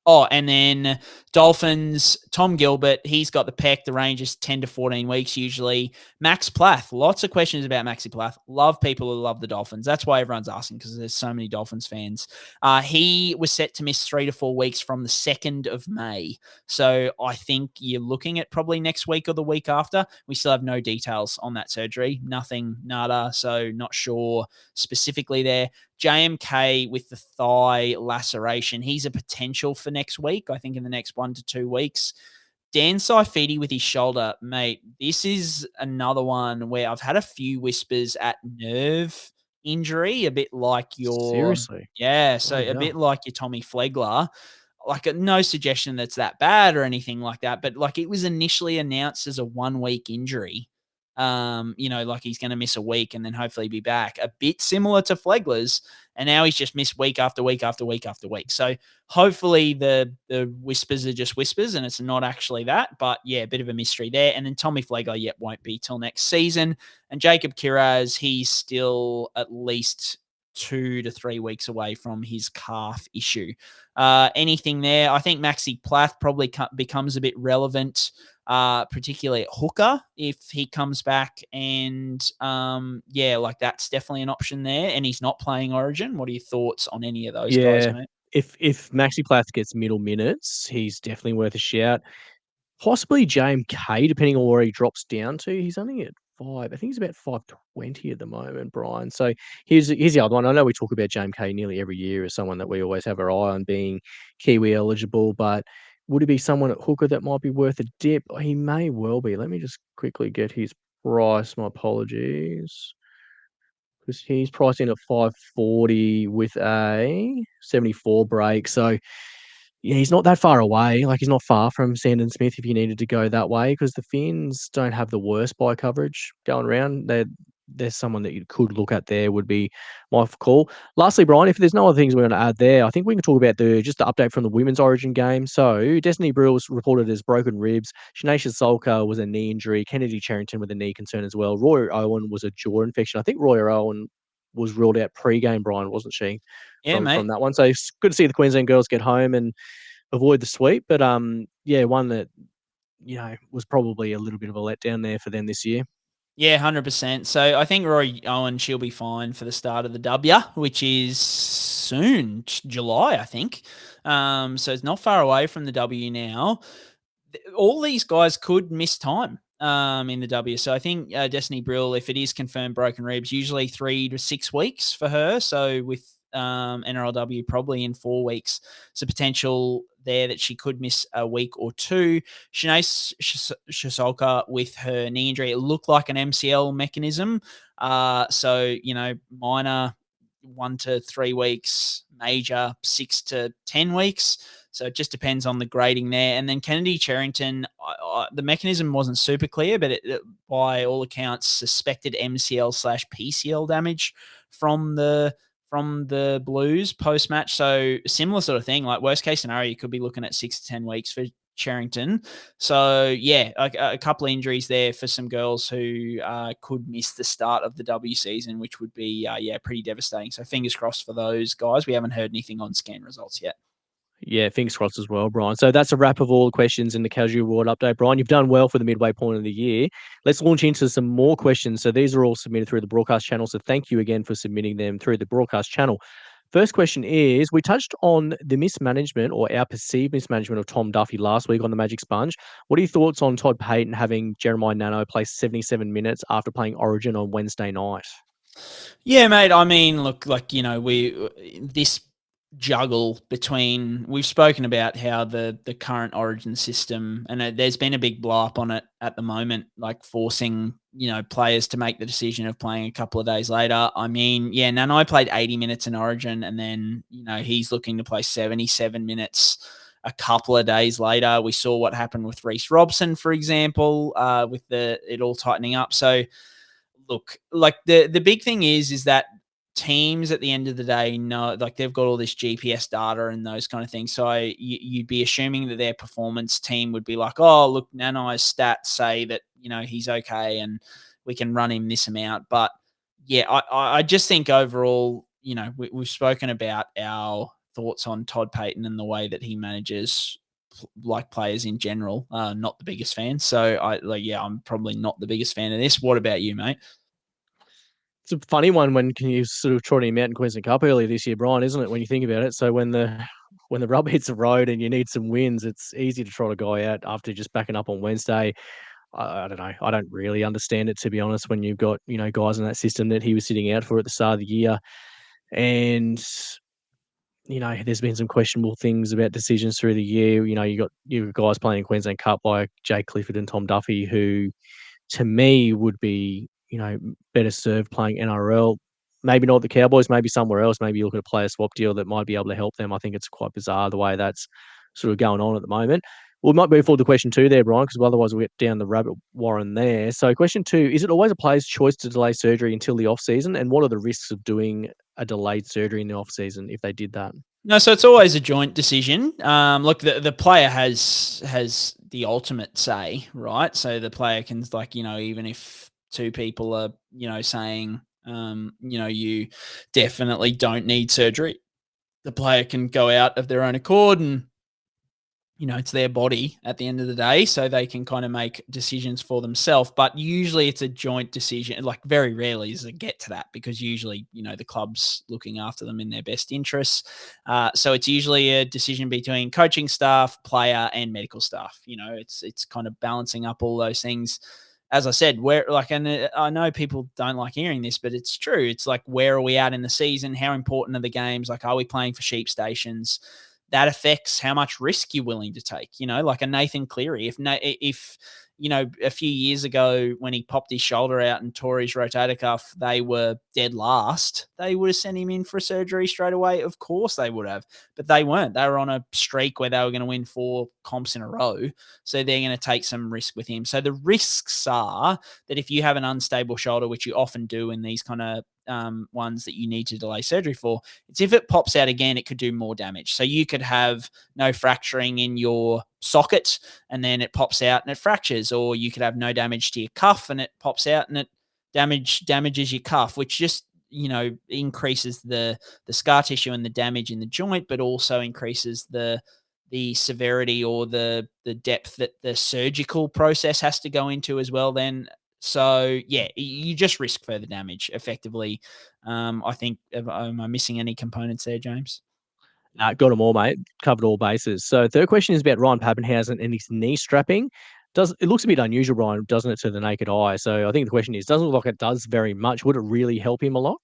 Oh, and then Dolphins, Tom Gilbert, he's got the pec. The range is 10 to 14 weeks usually. Max Plath, lots of questions about Maxi Plath. Love people who love the Dolphins. That's why everyone's asking, because there's so many Dolphins fans. He was set to miss 3 to 4 weeks from the 2nd of May. So I think you're looking at probably next week or the week after. We still have no details on that surgery. Nothing, nada. So not sure specifically there. JMK with the thigh laceration. He's a potential for next week, I think in the next 1 to 2 weeks. Dan Saifiti with his shoulder, mate, this is another one where I've had a few whispers at nerve injury, a bit like your... Seriously? Yeah, so Oh, a bit like your Tommy Flegler. Like no suggestion that's that bad or anything like that, but like it was initially announced as a 1-week injury. Like he's going to miss a week and then hopefully be back. A bit similar to Flegler's, and now he's just missed week after week after week after week. So hopefully the whispers are just whispers and it's not actually that. But yeah, a bit of a mystery there. And then Tommy Flegler yet won't be till next season. And Jacob Kiraz, he's still at least 2 to 3 weeks away from his calf issue. Anything there? I think Maxi Plath probably becomes a bit relevant, particularly at hooker if he comes back. And like that's definitely an option there. And he's not playing Origin. What are your thoughts on any of those guys, mate? If Maxi Plath gets middle minutes, he's definitely worth a shout. Possibly JMK, depending on where he drops down to. He's only at 5. I think he's about 520 at the moment, Brian. So here's the other one. I know we talk about JMK nearly every year as someone that we always have our eye on being Kiwi eligible, but would it be someone at hooker that might be worth a dip? He may well be. Let me just quickly get his price. My apologies. because he's priced in at 540 with a 74 break. So, yeah, he's not that far away. Like, he's not far from Sandon Smith if you needed to go that way, because the Finns don't have the worst buy coverage going around. There's someone that you could look at there would be my call. Lastly, Brian, if there's no other things we're going to add there, I think we can talk about just the update from the women's Origin game. So Destiny Brill was reported as broken ribs. Shanasia Solka was a knee injury. Kennedy Charrington with a knee concern as well. Roy Owen was a jaw infection. I think Roy Owen was ruled out pre-game, Brian, wasn't she? Yeah, mate. From that one. So it's good to see the Queensland girls get home and avoid the sweep. But yeah, one that was probably a little bit of a letdown there for them this year. Yeah, 100%. So I think Roy Owen, she'll be fine for the start of the W, which is soon, July, I think. So it's not far away from the W now. All these guys could miss time in the W. So I think Destiny Brill, if it is confirmed broken ribs, usually 3 to 6 weeks for her. So with NRLW probably in 4 weeks. So potential there that she could miss a week or two. Shanae Shisolka with her knee injury, it looked like an MCL mechanism. So, minor 1 to 3 weeks, major 6 to 10 weeks. So it just depends on the grading there. And then Kennedy Charrington, the mechanism wasn't super clear, but it, by all accounts, suspected MCL/PCL damage from the Blues post-match. So similar sort of thing, like worst case scenario, you could be looking at 6 to 10 weeks for Charrington. So yeah, a couple of injuries there for some girls who could miss the start of the W season, which would be, pretty devastating. So fingers crossed for those guys. We haven't heard anything on scan results yet. Yeah, fingers crossed as well, Brian. So that's a wrap of all the questions in the Casual Award update. Brian, you've done well for the midway point of the year. Let's launch into some more questions. So these are all submitted through the broadcast channel. So thank you again for submitting them through the broadcast channel. First question is, we touched on the mismanagement or our perceived mismanagement of Tom Duffy last week on the Magic Sponge. What are your thoughts on Todd Payten having Jeremiah Nano play 77 minutes after playing Origin on Wednesday night? Yeah, mate. I mean, look, this juggle between, we've spoken about how the current Origin system, and there's been a big blow up on it at the moment, like forcing players to make the decision of playing a couple of days later. I mean, yeah, Nano played 80 minutes in Origin, and then he's looking to play 77 minutes a couple of days later. We saw what happened with Reece Robson, for example, with it all tightening up. So look, like the big thing is that teams at the end of the day know, like, they've got all this GPS data and those kind of things. So you'd be assuming that their performance team would be like, oh, look, Nanai's stats say that, he's okay and we can run him this amount. But yeah, I just think overall, we've spoken about our thoughts on Todd Payten and the way that he manages like players in general. Not the biggest fan. So I'm probably not the biggest fan of this. What about you, mate? It's a funny one when you sort of trotted him out in Queensland Cup earlier this year, Brian, isn't it? When you think about it. So when the rubber hits the road and you need some wins, it's easy to trot a guy out after just backing up on Wednesday. I don't know. I don't really understand it, to be honest, when you've got, guys in that system that he was sitting out for at the start of the year. And, there's been some questionable things about decisions through the year. You got guys playing in Queensland Cup like Jay Clifford and Tom Duffy, who to me would be, better served playing NRL. Maybe not the Cowboys, maybe somewhere else. Maybe you look at a player swap deal that might be able to help them. I think it's quite bizarre the way that's sort of going on at the moment. We might move forward to question 2 there, Brian, because otherwise we'll get down the rabbit warren there. So question 2, is it always a player's choice to delay surgery until the off-season? And what are the risks of doing a delayed surgery in the off-season if they did that? No, so it's always a joint decision. Look, the player has the ultimate say, right? So the player can, even if 2 people are, saying, you definitely don't need surgery, the player can go out of their own accord, and it's their body at the end of the day, so they can kind of make decisions for themselves. But usually it's a joint decision. Like, very rarely does it get to that, because usually, the club's looking after them in their best interests. So it's usually a decision between coaching staff, player, and medical staff. It's kind of balancing up all those things. As I said, and I know people don't like hearing this, but it's true. It's like, where are we at in the season? How important are the games? Like, are we playing for sheep stations? That affects how much risk you're willing to take. Like a Nathan Cleary. If a few years ago when he popped his shoulder out and tore his rotator cuff, they were dead last, they would have sent him in for surgery straight away. Of course they would have, but they weren't. They were on a streak where they were going to win 4 comps in a row. So they're going to take some risk with him. So the risks are that if you have an unstable shoulder, which you often do in these kind of ones that you need to delay surgery for, it's if it pops out again, it could do more damage. So you could have no fracturing in your socket and then it pops out and it fractures, or you could have no damage to your cuff and it pops out and it damages your cuff, which just increases the scar tissue and the damage in the joint, but also increases the severity or the depth that the surgical process has to go into as well then. So yeah, you just risk further damage effectively. I think, am I missing any components there, James? Got them all, mate. Covered all bases. So third question is about Ryan Papenhuyzen and his knee strapping. It looks a bit unusual, Brian, doesn't it, to the naked eye? So I think the question is, doesn't look like it does very much. Would it really help him a lot?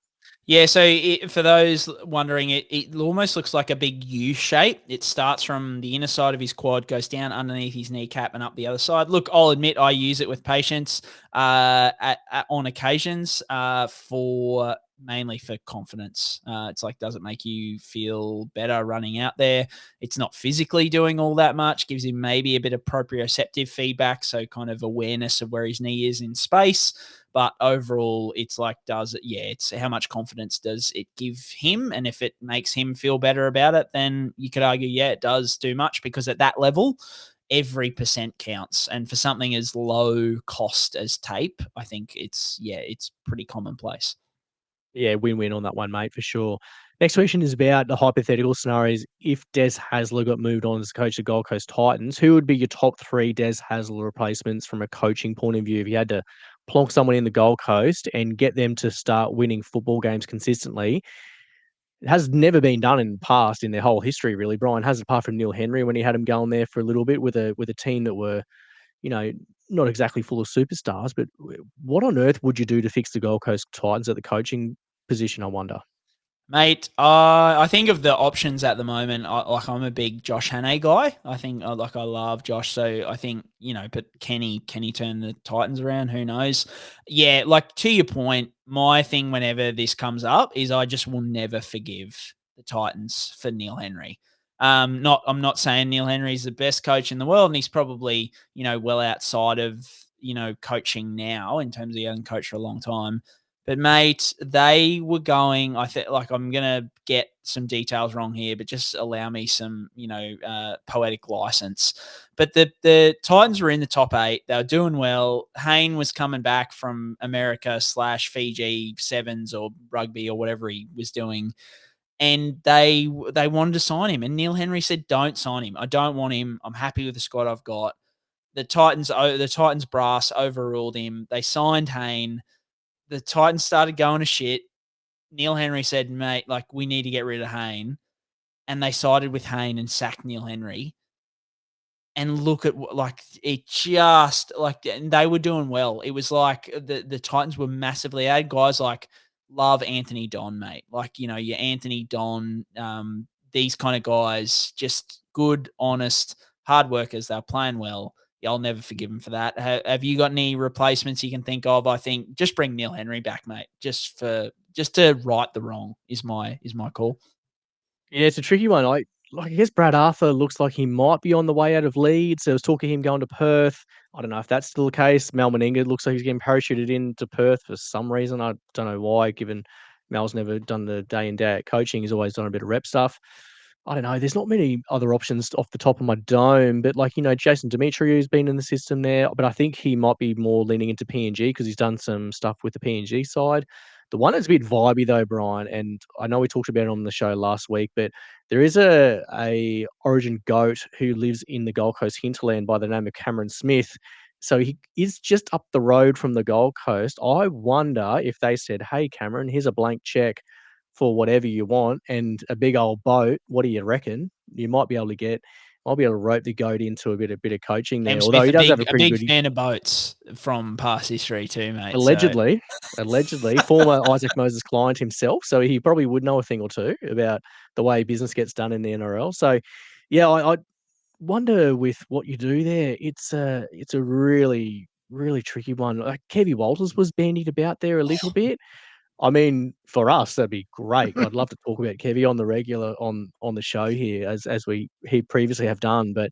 Yeah, so for those wondering, it almost looks like a big U shape. It starts from the inner side of his quad, goes down underneath his kneecap and up the other side. Look, I'll admit I use it with patients on occasions for mainly for confidence. It's like, does it make you feel better running out there? It's not physically doing all that much, gives him maybe a bit of proprioceptive feedback, so kind of awareness of where his knee is in space. But overall, it's like, it's how much confidence does it give him? And if it makes him feel better about it, then you could argue, yeah, it does do much, because at that level, every percent counts. And for something as low cost as tape, I think it's pretty commonplace. Yeah, win-win on that one, mate, for sure. Next question is about the hypothetical scenarios. If Des Hasler got moved on as coach of Gold Coast Titans, who would be your top 3 Des Hasler replacements from a coaching point of view? If you had to plonk someone in the Gold Coast and get them to start winning football games consistently, it has never been done in the past in their whole history, really. Bryan has, apart from Neil Henry when he had him going there for a little bit with a team that were, not exactly full of superstars. But what on earth would you do to fix the Gold Coast Titans at the coaching position, I wonder? Mate, I think of the options at the moment. I'm a big Josh Hannay guy. I think I love Josh. So I think, but can he turn the Titans around? Who knows? Yeah, like to your point, my thing whenever this comes up is I just will never forgive the Titans for Neil Henry. I'm not saying Neil Henry is the best coach in the world, and he's probably, well outside of, coaching now in terms of he hasn't coached for a long time. But mate, they were going, I think, like, I'm going to get some details wrong here, but just allow me some, poetic license. But the Titans were in the top 8. They were doing well. Hayne was coming back from America / Fiji Sevens or rugby or whatever he was doing. And they wanted to sign him. And Neil Henry said, don't sign him. I don't want him. I'm happy with the squad I've got. The Titans brass overruled him. They signed Hayne. The Titans started going to shit. Neil Henry said, mate, like, we need to get rid of Hayne. And they sided with Hayne and sacked Neil Henry. And look at, like, it just, like, and they were doing well. It was like the Titans were massively added. Guys like love Anthony Don, mate. Like, your Anthony Don, these kind of guys, just good, honest, hard workers. They're playing well. I'll never forgive him for that. Have you got any replacements you can think of? I think just bring Neil Henry back, mate. Just to right the wrong is my call. Yeah, it's a tricky one. I guess Brad Arthur looks like he might be on the way out of Leeds. There was talk of him going to Perth. I don't know if that's still the case. Mal Meninga looks like he's getting parachuted into Perth for some reason. I don't know why, given Mal's never done the day in, day out coaching. He's always done a bit of rep stuff. I don't know. There's not many other options off the top of my dome, but Jason Demetriou's been in the system there, but I think he might be more leaning into PNG because he's done some stuff with the PNG side. The one that's a bit vibey though, Bryan, and I know we talked about it on the show last week, but there is a Origin goat who lives in the Gold Coast hinterland by the name of Cameron Smith. So he is just up the road from the Gold Coast. I wonder if they said, "Hey, Cameron, here's a blank check for whatever you want and a big old boat. What do you reckon?" You might be able to rope the goat into a bit of coaching there. Cam Although Smith, he does have a pretty big good fan of boats from past history too, mate. allegedly former Isaac Moses client himself, so he probably would know a thing or two about the way business gets done in the NRL. So yeah, I wonder with what you do there. It's a really, really tricky one. Like Kevy Walters was bandied about there a little bit. I mean, for us, that'd be great. I'd love to talk about Kevy on the regular on the show here, as he previously have done. But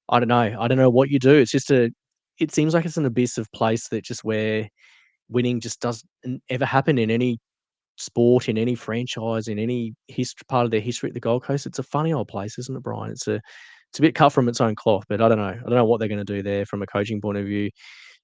I don't know. I don't know what you do. It's just it seems like it's an abyss of place that just where winning just doesn't ever happen in any sport, in any franchise, in any part of their history at the Gold Coast. It's a funny old place, isn't it, Brian? It's a bit cut from its own cloth, but I don't know. I don't know what they're going to do there from a coaching point of view.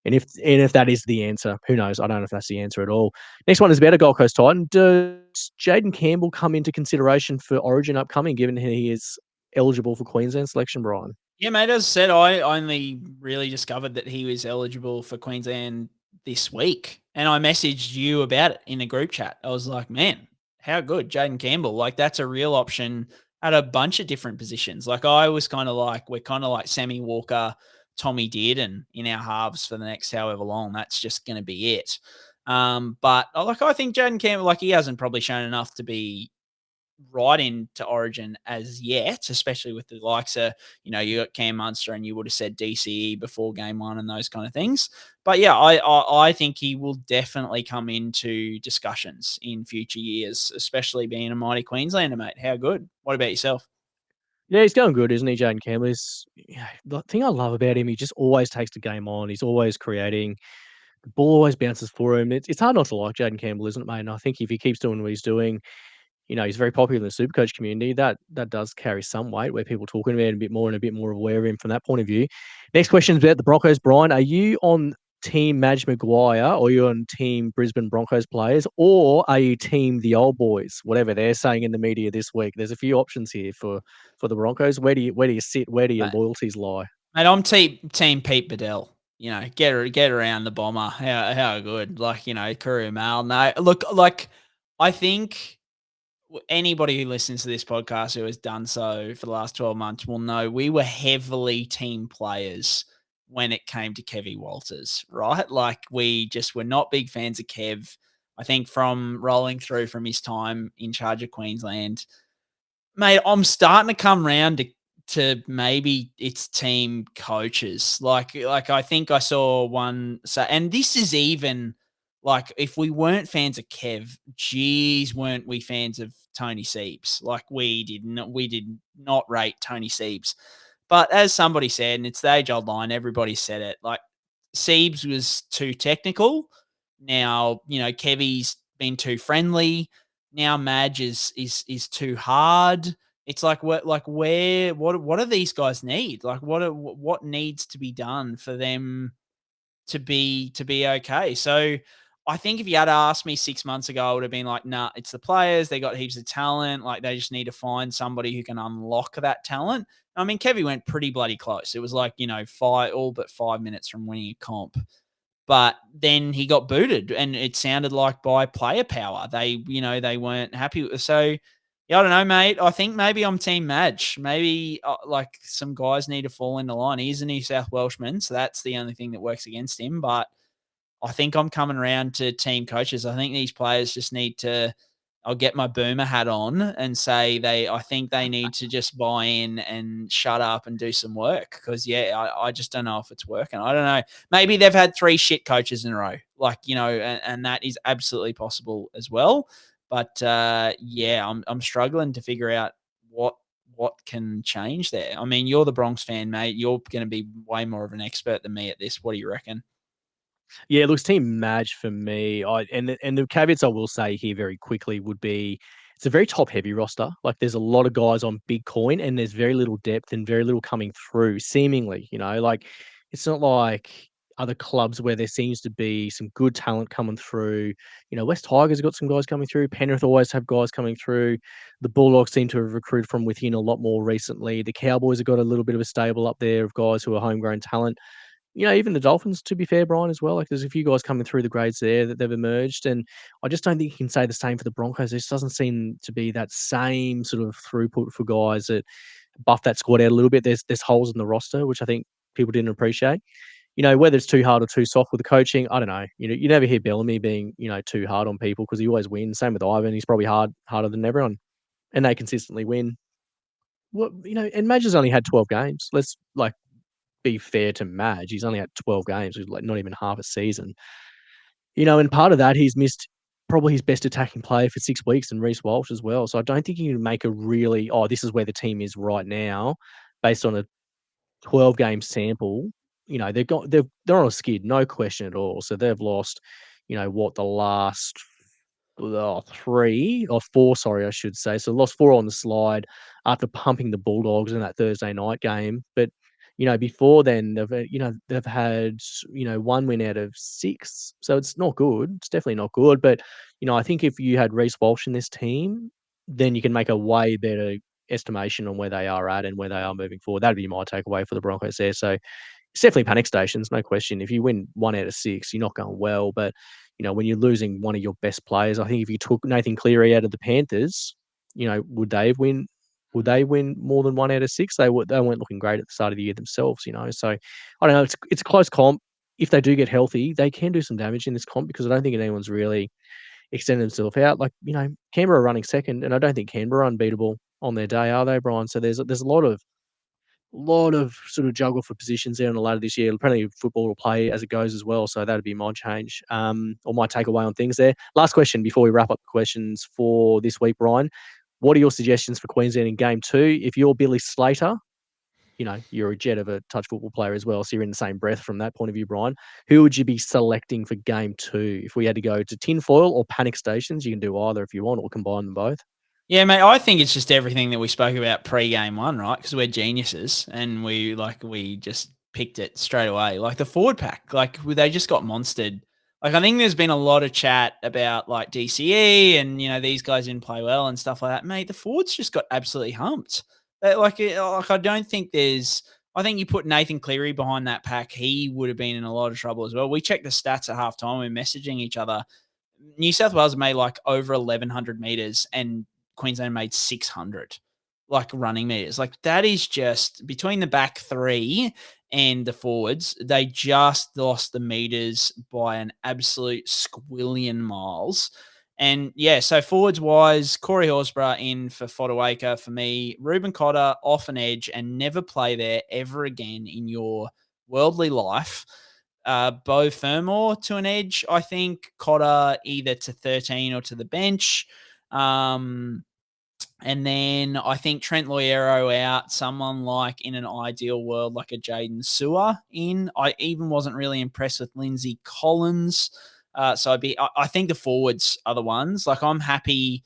And if that is the answer, who knows? I don't know if that's the answer at all. Next one is about a Gold Coast Titan. Does Jayden Campbell come into consideration for Origin upcoming, given he is eligible for Queensland selection, Brian? Yeah, mate, as I said, I only really discovered that he was eligible for Queensland this week. And I messaged you about it in a group chat. I was like, man, how good, Jayden Campbell. Like, that's a real option at a bunch of different positions. Like, I was kind of like, we're kind of like Sammy Walker, Tommy Dearden in our halves for the next however long. That's just going to be it. But like, I think Jayden Campbell, like, he hasn't probably shown enough to be right into Origin as yet, especially with the likes of, you got Cam Munster and you would have said DCE before game one and those kind of things. But yeah, I think he will definitely come into discussions in future years, especially being a mighty Queenslander, mate. How good? What about yourself? Yeah, he's going good, isn't he, Jayden Campbell? The thing I love about him, he just always takes the game on. He's always creating. The ball always bounces for him. It's hard not to like Jayden Campbell, isn't it, mate? And I think if he keeps doing what he's doing, he's very popular in the Supercoach community. That does carry some weight where people are talking about him a bit more and a bit more aware of him from that point of view. Next question is about the Broncos. Brian, are you on Team Madge Maguire or are you on Team Brisbane Broncos players or are you Team the Old Boys? Whatever they're saying in the media this week. There's a few options here for the Broncos. Where do you sit? Where do your loyalties lie? Mate, I'm team Pete Bedell. Get around the bomber. How good. Like, Kuru Mal. No, look, like, I think anybody who listens to this podcast who has done so for the last 12 months will know we were heavily team players when it came to Kevy Walters, right? Like, we just were not big fans of Kev. I think from rolling through from his time in charge of Queensland, mate, I'm starting to come round to maybe it's team coaches. Like I think I saw one. So, and this is even like, if we weren't fans of Kev, geez, weren't we fans of Tony Siebes? Like, we did not rate Tony Siebes. But as somebody said, and it's the age-old line, everybody said it, like, Siebes was too technical. Now, Kevy's been too friendly. Now Madge is too hard. It's like, what do these guys need? Like, what needs to be done for them to be okay? So I think if you had asked me 6 months ago, I would have been like, nah, it's the players. They got heaps of talent. Like, they just need to find somebody who can unlock that talent. I mean, Kevy went pretty bloody close. It was like, all but 5 minutes from winning a comp. But then he got booted, and it sounded like by player power. They weren't happy. So, yeah, I don't know, mate. I think maybe I'm Team Madge. Maybe like some guys need to fall into line. He's a New South Welshman, so that's the only thing that works against him. But I think I'm coming around to team coaches. I think these players just need to. I'll get my boomer hat on and say I think they need to just buy in and shut up and do some work, because, I just don't know if it's working. I don't know. Maybe they've had 3 shit coaches in a row, like, and that is absolutely possible as well. But, I'm struggling to figure out what can change there. I mean, you're the Bronx fan, mate. You're going to be way more of an expert than me at this. What do you reckon? Yeah, it looks Team Madge for me. And the caveats I will say here very quickly would be it's a very top heavy roster. Like, there's a lot of guys on big coin and there's very little depth and very little coming through, seemingly, like it's not like other clubs where there seems to be some good talent coming through. West Tigers have got some guys coming through. Penrith always have guys coming through. The Bulldogs seem to have recruited from within a lot more recently. The Cowboys have got a little bit of a stable up there of guys who are homegrown talent. Even the Dolphins, to be fair, Brian, as well. Like, there's a few guys coming through the grades there that they've emerged. And I just don't think you can say the same for the Broncos. There just doesn't seem to be that same sort of throughput for guys that buff that squad out a little bit. There's holes in the roster, which I think people didn't appreciate. Whether it's too hard or too soft with the coaching, I don't know. You never hear Bellamy being, too hard on people because he always wins. Same with Ivan. He's probably harder than everyone. And they consistently win. And Madge has only had 12 games. Let's, be fair to Madge. He's only had 12 games, which is like not even half a season. And part of that, he's missed probably his best attacking player for 6 weeks and Reece Walsh as well. So I don't think you can make a really, this is where the team is right now based on a 12-game sample. They're on a skid, no question at all. So they've lost, the last 3 or 4, sorry, I should say. So lost 4 on the slide after pumping the Bulldogs in that Thursday night game. But, before then, they've had, 1 win out of 6. So it's not good. It's definitely not good. But, I think if you had Reece Walsh in this team, then you can make a way better estimation on where they are at and where they are moving forward. That'd be my takeaway for the Broncos there. So it's definitely panic stations, no question. If you win 1 out of 6, you're not going well. But, when you're losing one of your best players, I think if you took Nathan Cleary out of the Panthers, would they win? Would they win more than 1 out of 6? They weren't looking great at the start of the year themselves, So I don't know. It's a close comp. If they do get healthy, they can do some damage in this comp because I don't think anyone's really extended themselves out. Like, Canberra are running second, and I don't think Canberra are unbeatable on their day, are they, Brian? So there's a lot of sort of juggle for positions there on the ladder this year. Apparently football will play as it goes as well. So that'd be my change, or my takeaway on things there. Last question before we wrap up the questions for this week, Brian. What are your suggestions for Queensland in game 2? If you're Billy Slater, you're a jet of a touch football player as well. So you're in the same breath from that point of view, Brian. Who would you be selecting for game 2? If we had to go to tinfoil or panic stations, you can do either if you want or combine them both. Yeah, mate, I think it's just everything that we spoke about pre-game 1, right? Because we're geniuses and we just picked it straight away. Like the forward pack, they just got monstered. Like I think there's been a lot of chat about like DCE and, these guys didn't play well and stuff like that. Mate, the forwards just got absolutely humped. I don't think I think you put Nathan Cleary behind that pack, he would have been in a lot of trouble as well. We checked the stats at halftime. We're messaging each other. New South Wales made like over 1,100 meters and Queensland made 600 running meters. Like that is just between the back 3 and the forwards. They just lost the meters by an absolute squillion miles. And yeah, so forwards wise, Corey Horsburgh in for Fotuaika for me, Reuben Cotter off an edge and never play there ever again in your worldly life. Bo Fermor to an edge, I think. Cotter either to 13 or to the bench. And then I think Trent Loiero out, someone like in an ideal world, like a Jaydn Su'A in. I even wasn't really impressed with Lindsay Collins. So I think the forwards are the ones. Like I'm happy.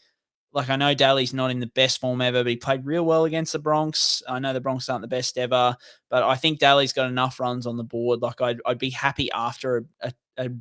Like I know Daly's not in the best form ever, but he played real well against the Bronx. I know the Bronx aren't the best ever, but I think Daly's got enough runs on the board. Like I'd be happy after a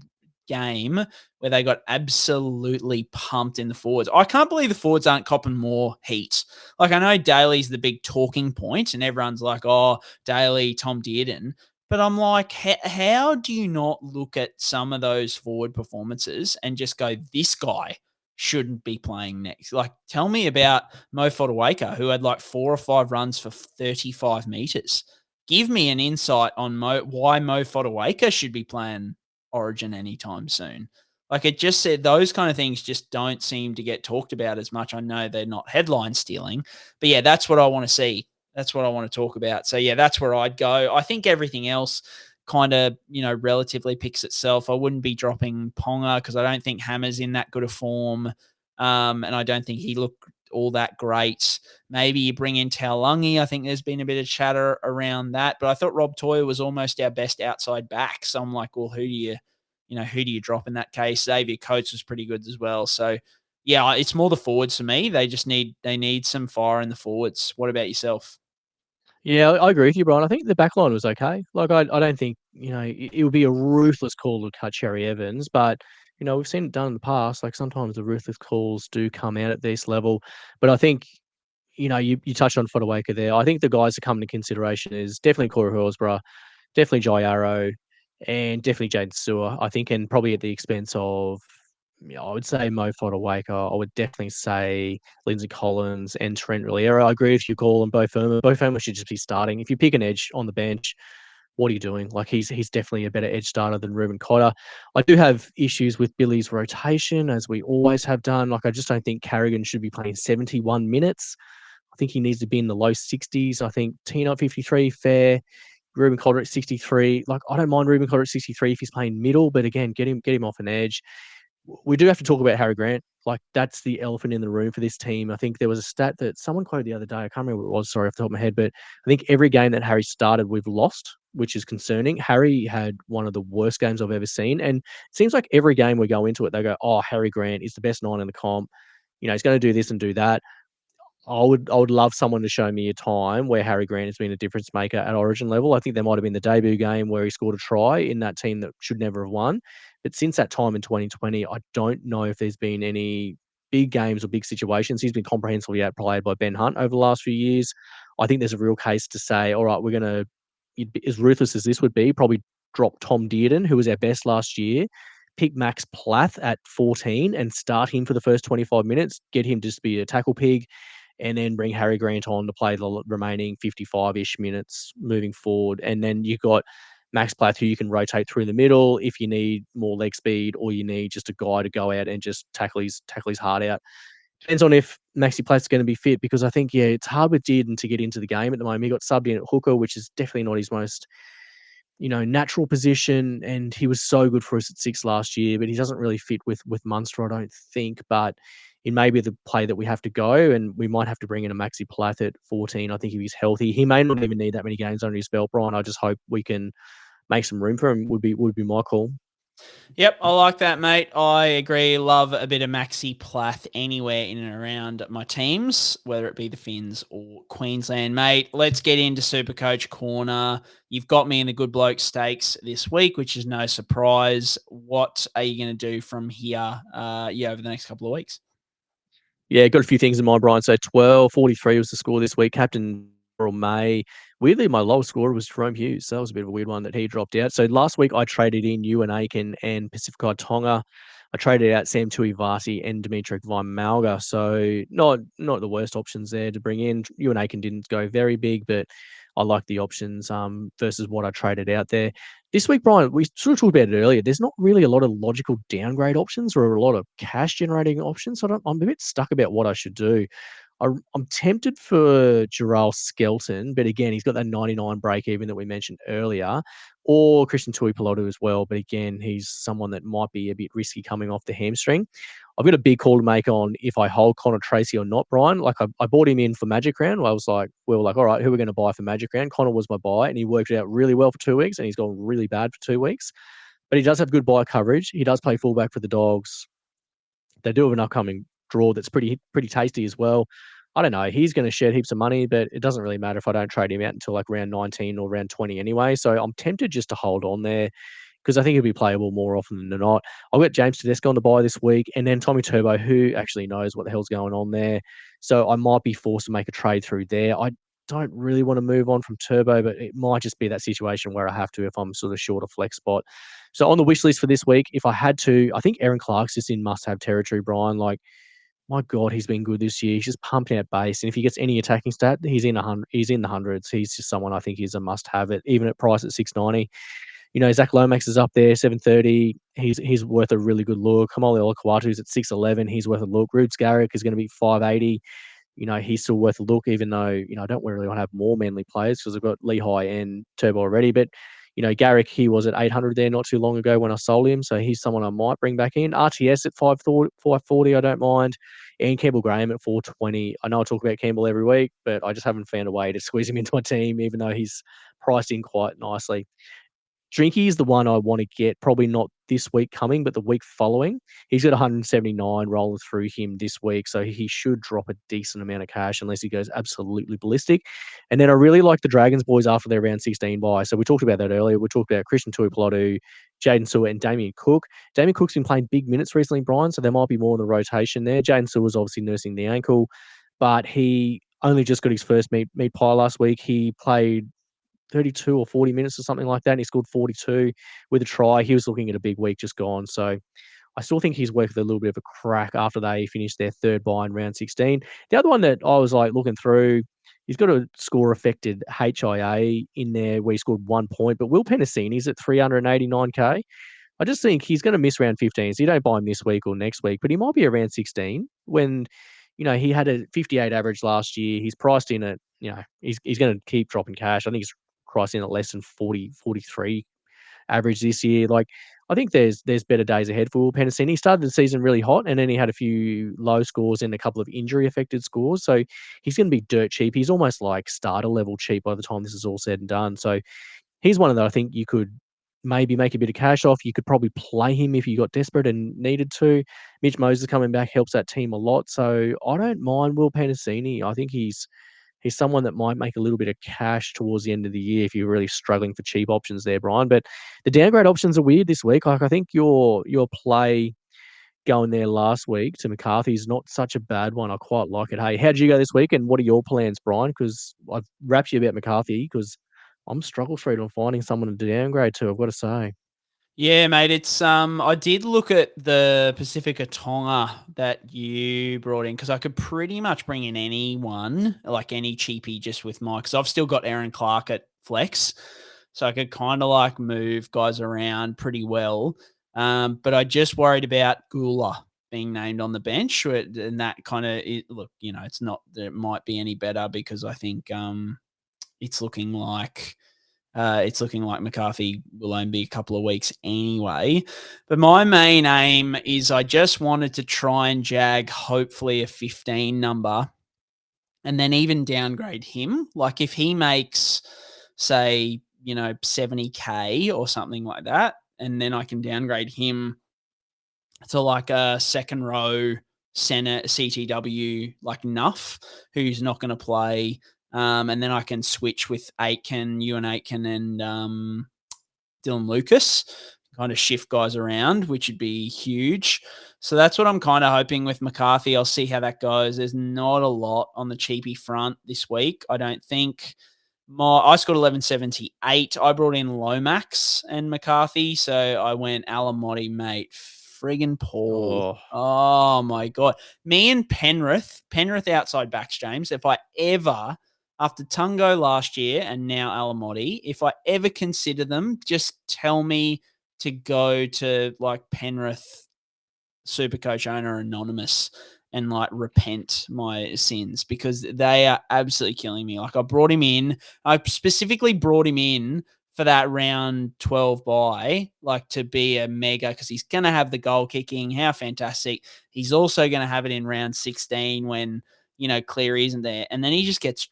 game where they got absolutely pumped in the forwards. I can't believe the forwards aren't copping more heat. Like I know Daly's the big talking point and everyone's like, oh, Daly, Tom Dearden. But I'm like, how do you not look at some of those forward performances and just go, this guy shouldn't be playing next? Like, tell me about Mo Fotuaika, who had like 4 or 5 runs for 35 meters. Give me an insight on why Mo Fotuaika should be playing Origin anytime soon. Like it just said, those kind of things just don't seem to get talked about as much. I know they're not headline stealing, but yeah, that's what I want to see. That's what I want to talk about. So yeah, that's where I'd go. I think everything else kind of, relatively picks itself. I wouldn't be dropping Ponga because I don't think Hammer's in that good a form. And I don't think he looked all that great. Maybe you bring in Taulagi. I think there's been a bit of chatter around that, but I thought Rob Toyer was almost our best outside back. So I'm like, well, who do you drop in that case? Xavier Coates was pretty good as well. So yeah, it's more the forwards for me. They need some fire in the forwards. What about yourself? Yeah, I agree with you, Brian. I think the back line was okay. Like, I don't think, it would be a ruthless call to cut Cherry Evans, but, we've seen it done in the past. Like, sometimes the ruthless calls do come out at this level. But I think, you touched on Fotuaika there. I think the guys that come into consideration is definitely Corey Horsburgh, definitely Jai Arrow, and definitely Jaydn Su'A, I think, and probably at the expense of, I would say Mo Fotuaika. I would definitely say Lindsay Collins and Trent Loiero. I agree with you, call them Bo Fermor. Bo Fermor should just be starting. If you pick an edge on the bench, what are you doing? Like he's definitely a better edge starter than Reuben Cotter. I do have issues with Billy's rotation, as we always have done. Like I just don't think Carrigan should be playing 71 minutes. I think he needs to be in the low 60s. I think Tino at 53, fair. Reuben Cotter at 63. Like I don't mind Reuben Cotter at 63 if he's playing middle, but again, get him off an edge. we do have to talk about Harry Grant. Like, that's the elephant in the room for this team. I think there was a stat that someone quoted the other day. I can't remember what it was, sorry, off the top of my head, but I think every game that Harry started, we've lost, which is concerning. Harry had one of the worst games I've ever seen. And it seems like every game we go into it, they go, oh, Harry Grant is the best 9 in the comp. He's going to do this and do that. I would love someone to show me a time where Harry Grant has been a difference maker at Origin level. I think there might have been the debut game where he scored a try in that team that should never have won. But since that time in 2020, I don't know if there's been any big games or big situations. He's been comprehensively outplayed by Ben Hunt over the last few years. I think there's a real case to say, all right, we're going to, as ruthless as this would be, probably drop Tom Dearden, who was our best last year, pick Max Plath at 14 and start him for the first 25 minutes, get him just to be a tackle pig, and then bring Harry Grant on to play the remaining 55-ish minutes moving forward. And then you've got Max Plath, who you can rotate through the middle if you need more leg speed or you need just a guy to go out and just tackle his heart out. Depends on if Maxi Plath's going to be fit, because I think, it's hard with Dearden to get into the game at the moment. He got subbed in at hooker, which is definitely not his most natural position, and he was so good for us at 6 last year, but he doesn't really fit with Munster, I don't think. But it may be the play that we have to go, and we might have to bring in a Maxi Plath at 14. I think if he's healthy, he may not even need that many games under his belt, Brian. I just hope we can make some room for him, would be my call. Yep, I like that, mate. I agree. Love a bit of Maxi Plath anywhere in and around my teams, whether it be the Finns or Queensland, mate. Let's get into SuperCoach Corner. You've got me in the Good Bloke Stakes this week, which is no surprise. What are you going to do from here, over the next couple of weeks? Yeah, got a few things in mind, Brian. So 12.43 was the score this week. Captain May. Weirdly, my lowest scorer was Jerome Hughes. So that was a bit of a weird one that he dropped out. So last week I traded in Ewan Aiken and Pacifica Tonga. I traded out Sam Tuivasi and Dimitri Malga. So not the worst options there to bring in. Ewan Aiken didn't go very big, but I like the options versus what I traded out there. This week, Brian, we sort of talked about it earlier. There's not really a lot of logical downgrade options or a lot of cash generating options. So I'm a bit stuck about what I should do. I'm tempted for Jeral Skelton, but again, he's got that 99 break even that we mentioned earlier, or Christian Tuipulotu as well. But again, he's someone that might be a bit risky coming off the hamstring. I've got a big call to make on if I hold Connor Tracy or not, Brian. Like I bought him in for Magic Round. We were like, all right, who are we going to buy for Magic Round? Connor was my buy, and he worked out really well for 2 weeks, and he's gone really bad for 2 weeks. But he does have good buy coverage. He does play fullback for the Dogs. They do have an upcoming draw that's pretty tasty as well. I don't know. He's going to shed heaps of money, but it doesn't really matter if I don't trade him out until like round 19 or round 20 anyway. So I'm tempted just to hold on there because I think he'll be playable more often than not. I've got James Tedesco on the bye this week, and then Tommy Turbo, who actually knows what the hell's going on there. So I might be forced to make a trade through there. I don't really want to move on from Turbo, but it might just be that situation where I have to if I'm sort of short a flex spot. So on the wish list for this week, if I had to, I think Aaron Clark's just in must-have territory, Brian. Like, my God, he's been good this year. He's just pumping out base, and if he gets any attacking stat, he's in the hundreds. He's just someone I think is a must-have it, even at price at $6.90. Zach Lomax is up there, $7.30. He's worth a really good look. Kamali Olakau'atu's at $6.11. He's worth a look. Rubes Garrick is going to be $5.80. He's still worth a look, even though, I don't really want to have more Manly players because I've got Lehigh and Turbo already. But, Garrick, he was at 800 there not too long ago when I sold him. So he's someone I might bring back in. RTS at 540, I don't mind. And Campbell Graham at 420. I know I talk about Campbell every week, but I just haven't found a way to squeeze him into my team, even though he's priced in quite nicely. Drinky is the one I want to get, probably not this week coming, but the week following. He's got 179 rolling through him this week, so he should drop a decent amount of cash unless he goes absolutely ballistic. And then I really like the Dragons boys after their round 16 bye. So we talked about that earlier. We talked about Christian Tuipulotu, Jaydn Su'A, and Damien Cook. Damien Cook's been playing big minutes recently, Brian, so there might be more in the rotation there. Jaydn Su'A was obviously nursing the ankle, but he only just got his first meat pie last week. He played 32 or 40 minutes or something like that, and he scored 42 with a try. He was looking at a big week just gone. So I still think he's worth a little bit of a crack after they finished their third bye in round 16. The other one that I was like looking through, he's got a score affected HIA in there where he scored 1 point, but Will Penasini's at 389K. I just think he's going to miss round 15, so you don't buy him this week or next week, but he might be around 16 when, he had a 58 average last year. He's priced in at, he's going to keep dropping cash. I think he's priced in at less than 40, 43 average this year. Like, I think there's better days ahead for Will Penasini. He started the season really hot, and then he had a few low scores and a couple of injury-affected scores. So he's going to be dirt cheap. He's almost like starter level cheap by the time this is all said and done. So he's one of those I think you could maybe make a bit of cash off. You could probably play him if you got desperate and needed to. Mitch Moses coming back helps that team a lot. So I don't mind Will Penasini. I think he's someone that might make a little bit of cash towards the end of the year if you're really struggling for cheap options there, Brian. But the downgrade options are weird this week. Like, I think your play going there last week to McCarthy is not such a bad one. I quite like it. Hey, how did you go this week, and what are your plans, Brian? Because I've rapped you about McCarthy because I'm struggle through on finding someone to downgrade to, I've got to say. Yeah, mate. It's I did look at the Pacifica Tonga that you brought in because I could pretty much bring in anyone, like any cheapie, just with my, because I've still got Aaron Clark at flex, so I could kind of like move guys around pretty well. But I just worried about Guler being named on the bench, and that kind of look, it's not that it might be any better because I think it's looking like. It's looking like McCarthy will only be a couple of weeks anyway. But my main aim is I just wanted to try and jag hopefully a 15 number and then even downgrade him. Like if he makes, say, 70K or something like that, and then I can downgrade him to like a second row center CTW like Nuff, who's not going to play. And then I can switch with Ewan Aitken and Dylan Lucas, kind of shift guys around, which would be huge. So that's what I'm kind of hoping with McCarthy. I'll see how that goes. There's not a lot on the cheapie front this week, I don't think. I scored 1178. I brought in Lomax and McCarthy, so I went Alamotti, mate. Friggin' Paul. Oh, my God. Me and Penrith outside backs, James, if I ever, after Tungo last year and now Alamotti, if I ever consider them, just tell me to go to like Penrith Supercoach owner anonymous and like repent my sins because they are absolutely killing me. Like I specifically brought him in for that round 12 bye, like to be a mega because he's going to have the goal kicking. How fantastic. He's also going to have it in round 16 when, Cleary isn't there. And then he just gets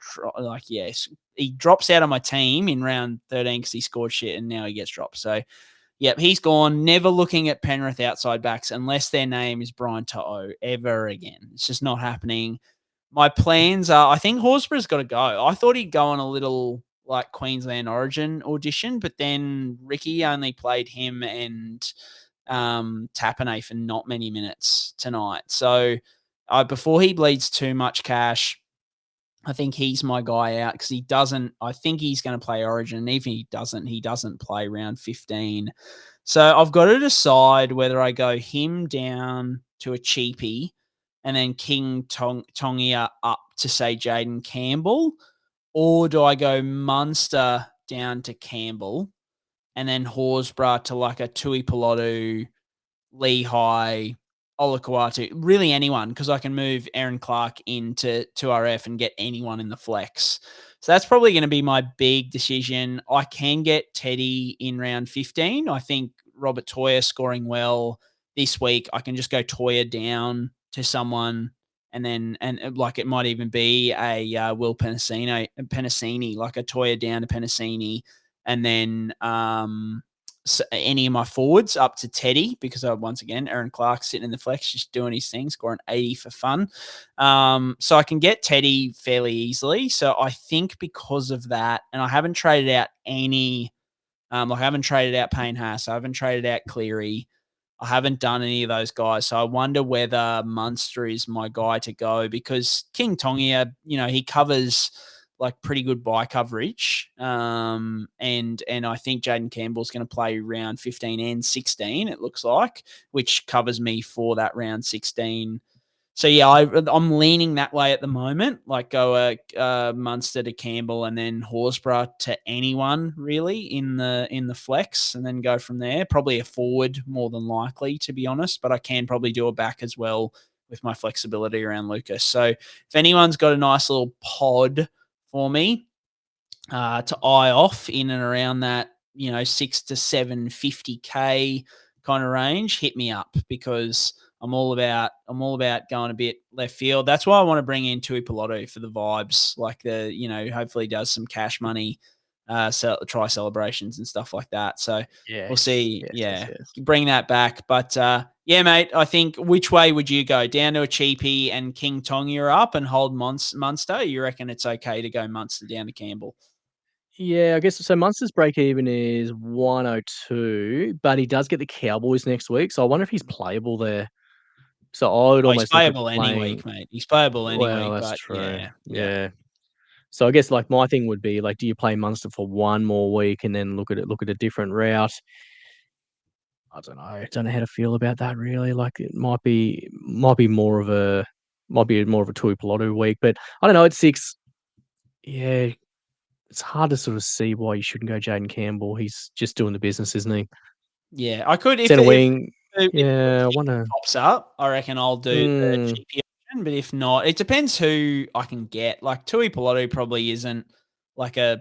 he drops out of my team in round 13 because he scored shit and now he gets dropped. So, yep, he's gone. Never looking at Penrith outside backs unless their name is Brian To'o ever again. It's just not happening. My plans are, I think Horsburgh's got to go. I thought he'd go on a little like Queensland Origin audition, but then Ricky only played him and Tapane for not many minutes tonight. So before he bleeds too much cash, I think he's my guy out because I think he's going to play Origin. And even if he doesn't play round 15. So I've got to decide whether I go him down to a cheapie and then King Tongia up to say Jayden Campbell, or do I go Munster down to Campbell and then Horsburgh to like a Tuipulotu, Lehigh, Olakuatu, really anyone, because I can move Aaron Clark into 2RF and get anyone in the flex. So that's probably going to be my big decision. I can get Teddy in round 15. I think Robert Toya scoring well this week. I can just go Toya down to someone and like it might even be a Will Penasini, like a Toya down to Penasini, and then any of my forwards up to Teddy because once again, Aaron Clark sitting in the flex, just doing his thing, scoring 80 for fun. So I can get Teddy fairly easily. So I think because of that, and I haven't traded out any, I haven't traded out Payne Haas, I haven't traded out Cleary, I haven't done any of those guys. So I wonder whether Munster is my guy to go because King Tongia, he covers like pretty good bye coverage. And I think Jayden Campbell's going to play round 15 and 16, it looks like, which covers me for that round 16. So yeah, I'm leaning that way at the moment, like go Munster to Campbell and then Horsburgh to anyone really in the flex and then go from there. Probably a forward more than likely, to be honest, but I can probably do a back as well with my flexibility around Lucas. So if anyone's got a nice little pod for me to eye off in and around that 6 to 750K kind of range, hit me up, because I'm all about going a bit left field. That's why I want to bring in Tuipulotu for the vibes, like hopefully does some cash money, try celebrations and stuff like that. So we'll see. Yes. Bring that back. But mate, I think, which way would you go? Down to a cheapie and King Tonga up and hold Munster? You reckon it's okay to go Munster down to Campbell? Yeah, I guess so. Munster's break even is 102, but he does get the Cowboys next week. So I wonder if he's playable there. So I would He's almost look at playable any playing. week, mate. He's playable any Well, week, that's but true. yeah. So I guess like my thing would be like, do you play Munster for one more week and then look at a different route? I don't know. I don't know how to feel about that really. Like it might be more of a Tuipulotu week, but I don't know. At 6, yeah, it's hard to sort of see why you shouldn't go Jayden Campbell. He's just doing the business, isn't he? Yeah, I could if Centre if wing. if Yeah, I the wonder. pops up, I reckon I'll do the Mm, cheapie option. But if not, it depends who I can get. Like Tuipulotu probably isn't like a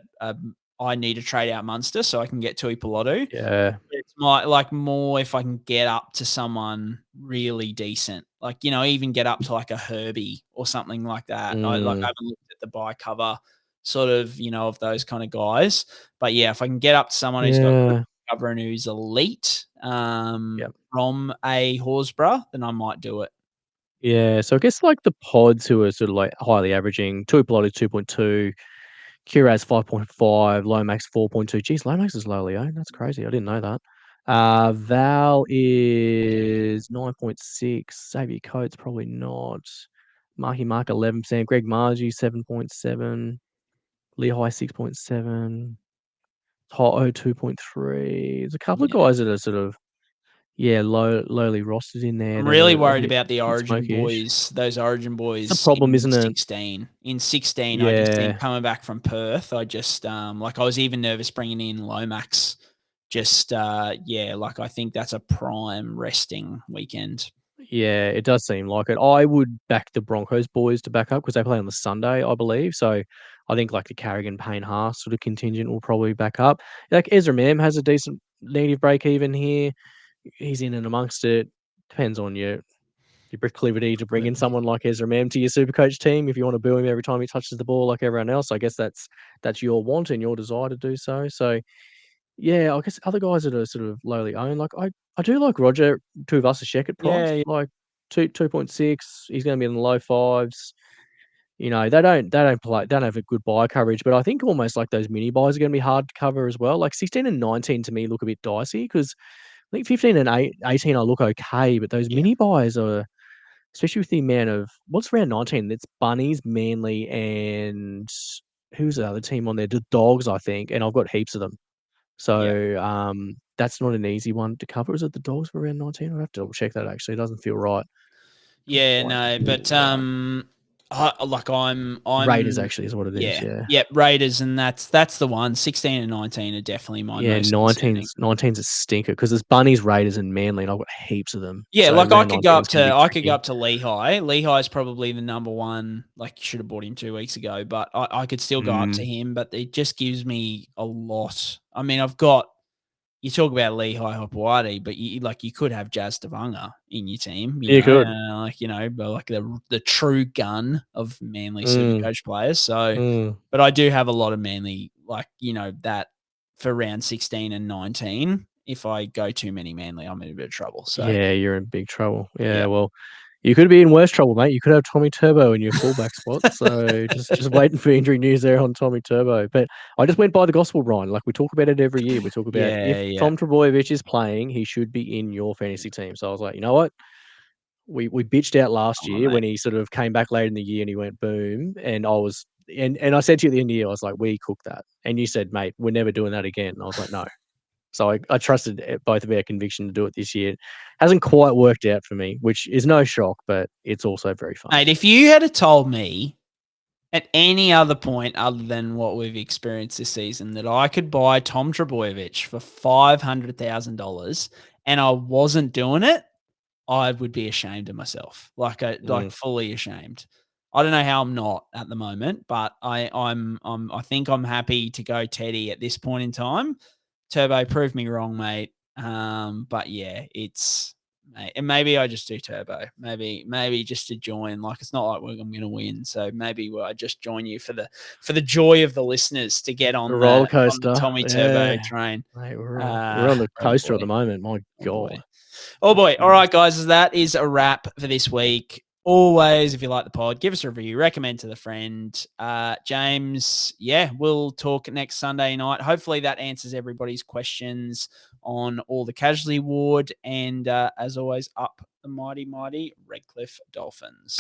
I need to trade out Munster so I can get Tuipulotu. yeah. It's more if I can get up to someone really decent, like even get up to like a Herbie or something like that. I Mm, haven't looked at the buy cover sort of of those kind of guys, but yeah, if I can get up to someone who's got good yeah. cover and who's elite Yep. from a Horsburgh, then I might do it. Yeah. So I guess like the pods who are sort of like highly averaging, Tuipulotu 2.2, Kiraz 5.5, Lomax 4.2. Geez, Lomax is lowly owned. That's crazy. I didn't know that. Val is 9.6. Xavier Coates probably not. Marky Mark 11%. Greg Marzhew 7.7. Lehigh 6.7. Toto 2.3. There's a couple of Yeah. guys that are sort of lowly rostered in there I'm that really are a worried bit about the Origin smoky-ish. boys, those Origin It's a boys problem, in isn't it? 16. In 16, I just think Yeah. coming back from Perth, I just I was even nervous bringing in Lomax. I think that's a prime resting weekend. Yeah, it does seem like it. I would back the Broncos boys to back up because they play on the Sunday, I believe. So I think like the Carrigan Payne Haas sort of contingent will probably back up. Like Ezra Mam has a decent negative break even here. He's in and amongst it. Depends on your proclivity to bring in someone like Ezra Mam to your Supercoach team if you want to boo him every time he touches the ball like everyone else. I guess that's your want and your desire to do so. So yeah, I guess other guys that are sort of lowly owned, like I do like Roger Tuivasa-Sheck at price, Yeah, like 2.6. He's going to be in the low fives. They don't have a good buy coverage, but I think almost like those mini buys are going to be hard to cover as well. Like 16 and 19 to me look a bit dicey because I think 15 and 18 I look okay, but those yeah, mini buys are, especially with the amount of what's round 19. It's Bunnies, Manly, and who's the other team on there? The Dogs, I think, and I've got heaps of them. yeah. So, that's not an easy one to cover. Is it the Dogs for round 19? I'll have to double check that actually. It doesn't feel right. Yeah, Quite no, but right. Raiders I'm actually is what it is, yeah. Raiders, and that's the one. 16 and 19 are definitely my Yeah, most concerning. 19's a stinker because there's Bunnies, Raiders, and Manly, and I've got heaps of them. Yeah, So like I round could go 19 up is gonna be tricky. to Lehigh. Lehigh is probably the number one. Like you should have bought him 2 weeks ago, but I could still go up to Mm, him. But it just gives me a lot. I mean, I've got you talk about Lehigh Hopewadi, but you could have Jazz Devanga in your team. you could. But like the true gun of Manly Mm, Supercoach players. So, mm. but I do have a lot of Manly, that for round 16 and 19. If I go too many Manly, I'm in a bit of trouble. So, Yeah, you're in big trouble. yeah. Yeah, well, you could be in worse trouble, mate. You could have Tommy Turbo in your fullback spot. So just waiting for injury news there on Tommy Turbo. But I just went by the gospel, Brian. Like we talk about it every year. We talk about Yeah, if yeah, Tom Trbojevic is playing, he should be in your fantasy team. So I was like, you know what? We bitched out last oh, year mate. when he sort of came back late in the year and he went boom. And I said to you at the end of the year, I was like, we cooked that. And you said, mate, we're never doing that again. And I was like, no. So I trusted both of our conviction to do it this year. Hasn't quite worked out for me, which is no shock, but it's also very fun. Mate, if you had told me at any other point other than what we've experienced this season that I could buy Tom Trbojevic for $500,000 and I wasn't doing it, I would be ashamed of myself. Like fully ashamed. I don't know how I'm not at the moment, but I think I'm happy to go Teddy at this point in time Turbo, prove me wrong, mate. But yeah, and maybe I just do Turbo. Maybe just to join. Like, it's not like I'm going to win, so maybe I just join you for the joy of the listeners to get on The roller the coaster. Tommy Turbo Yeah. train. Mate, we're on the coaster at the moment. My God. Oh boy. All right, guys. That is a wrap for this week. Always, if you like the pod, give us a review, recommend to the friend. James, we'll talk next Sunday night. Hopefully that answers everybody's questions on all the casualty ward. And as always, up the mighty, mighty Redcliffe Dolphins.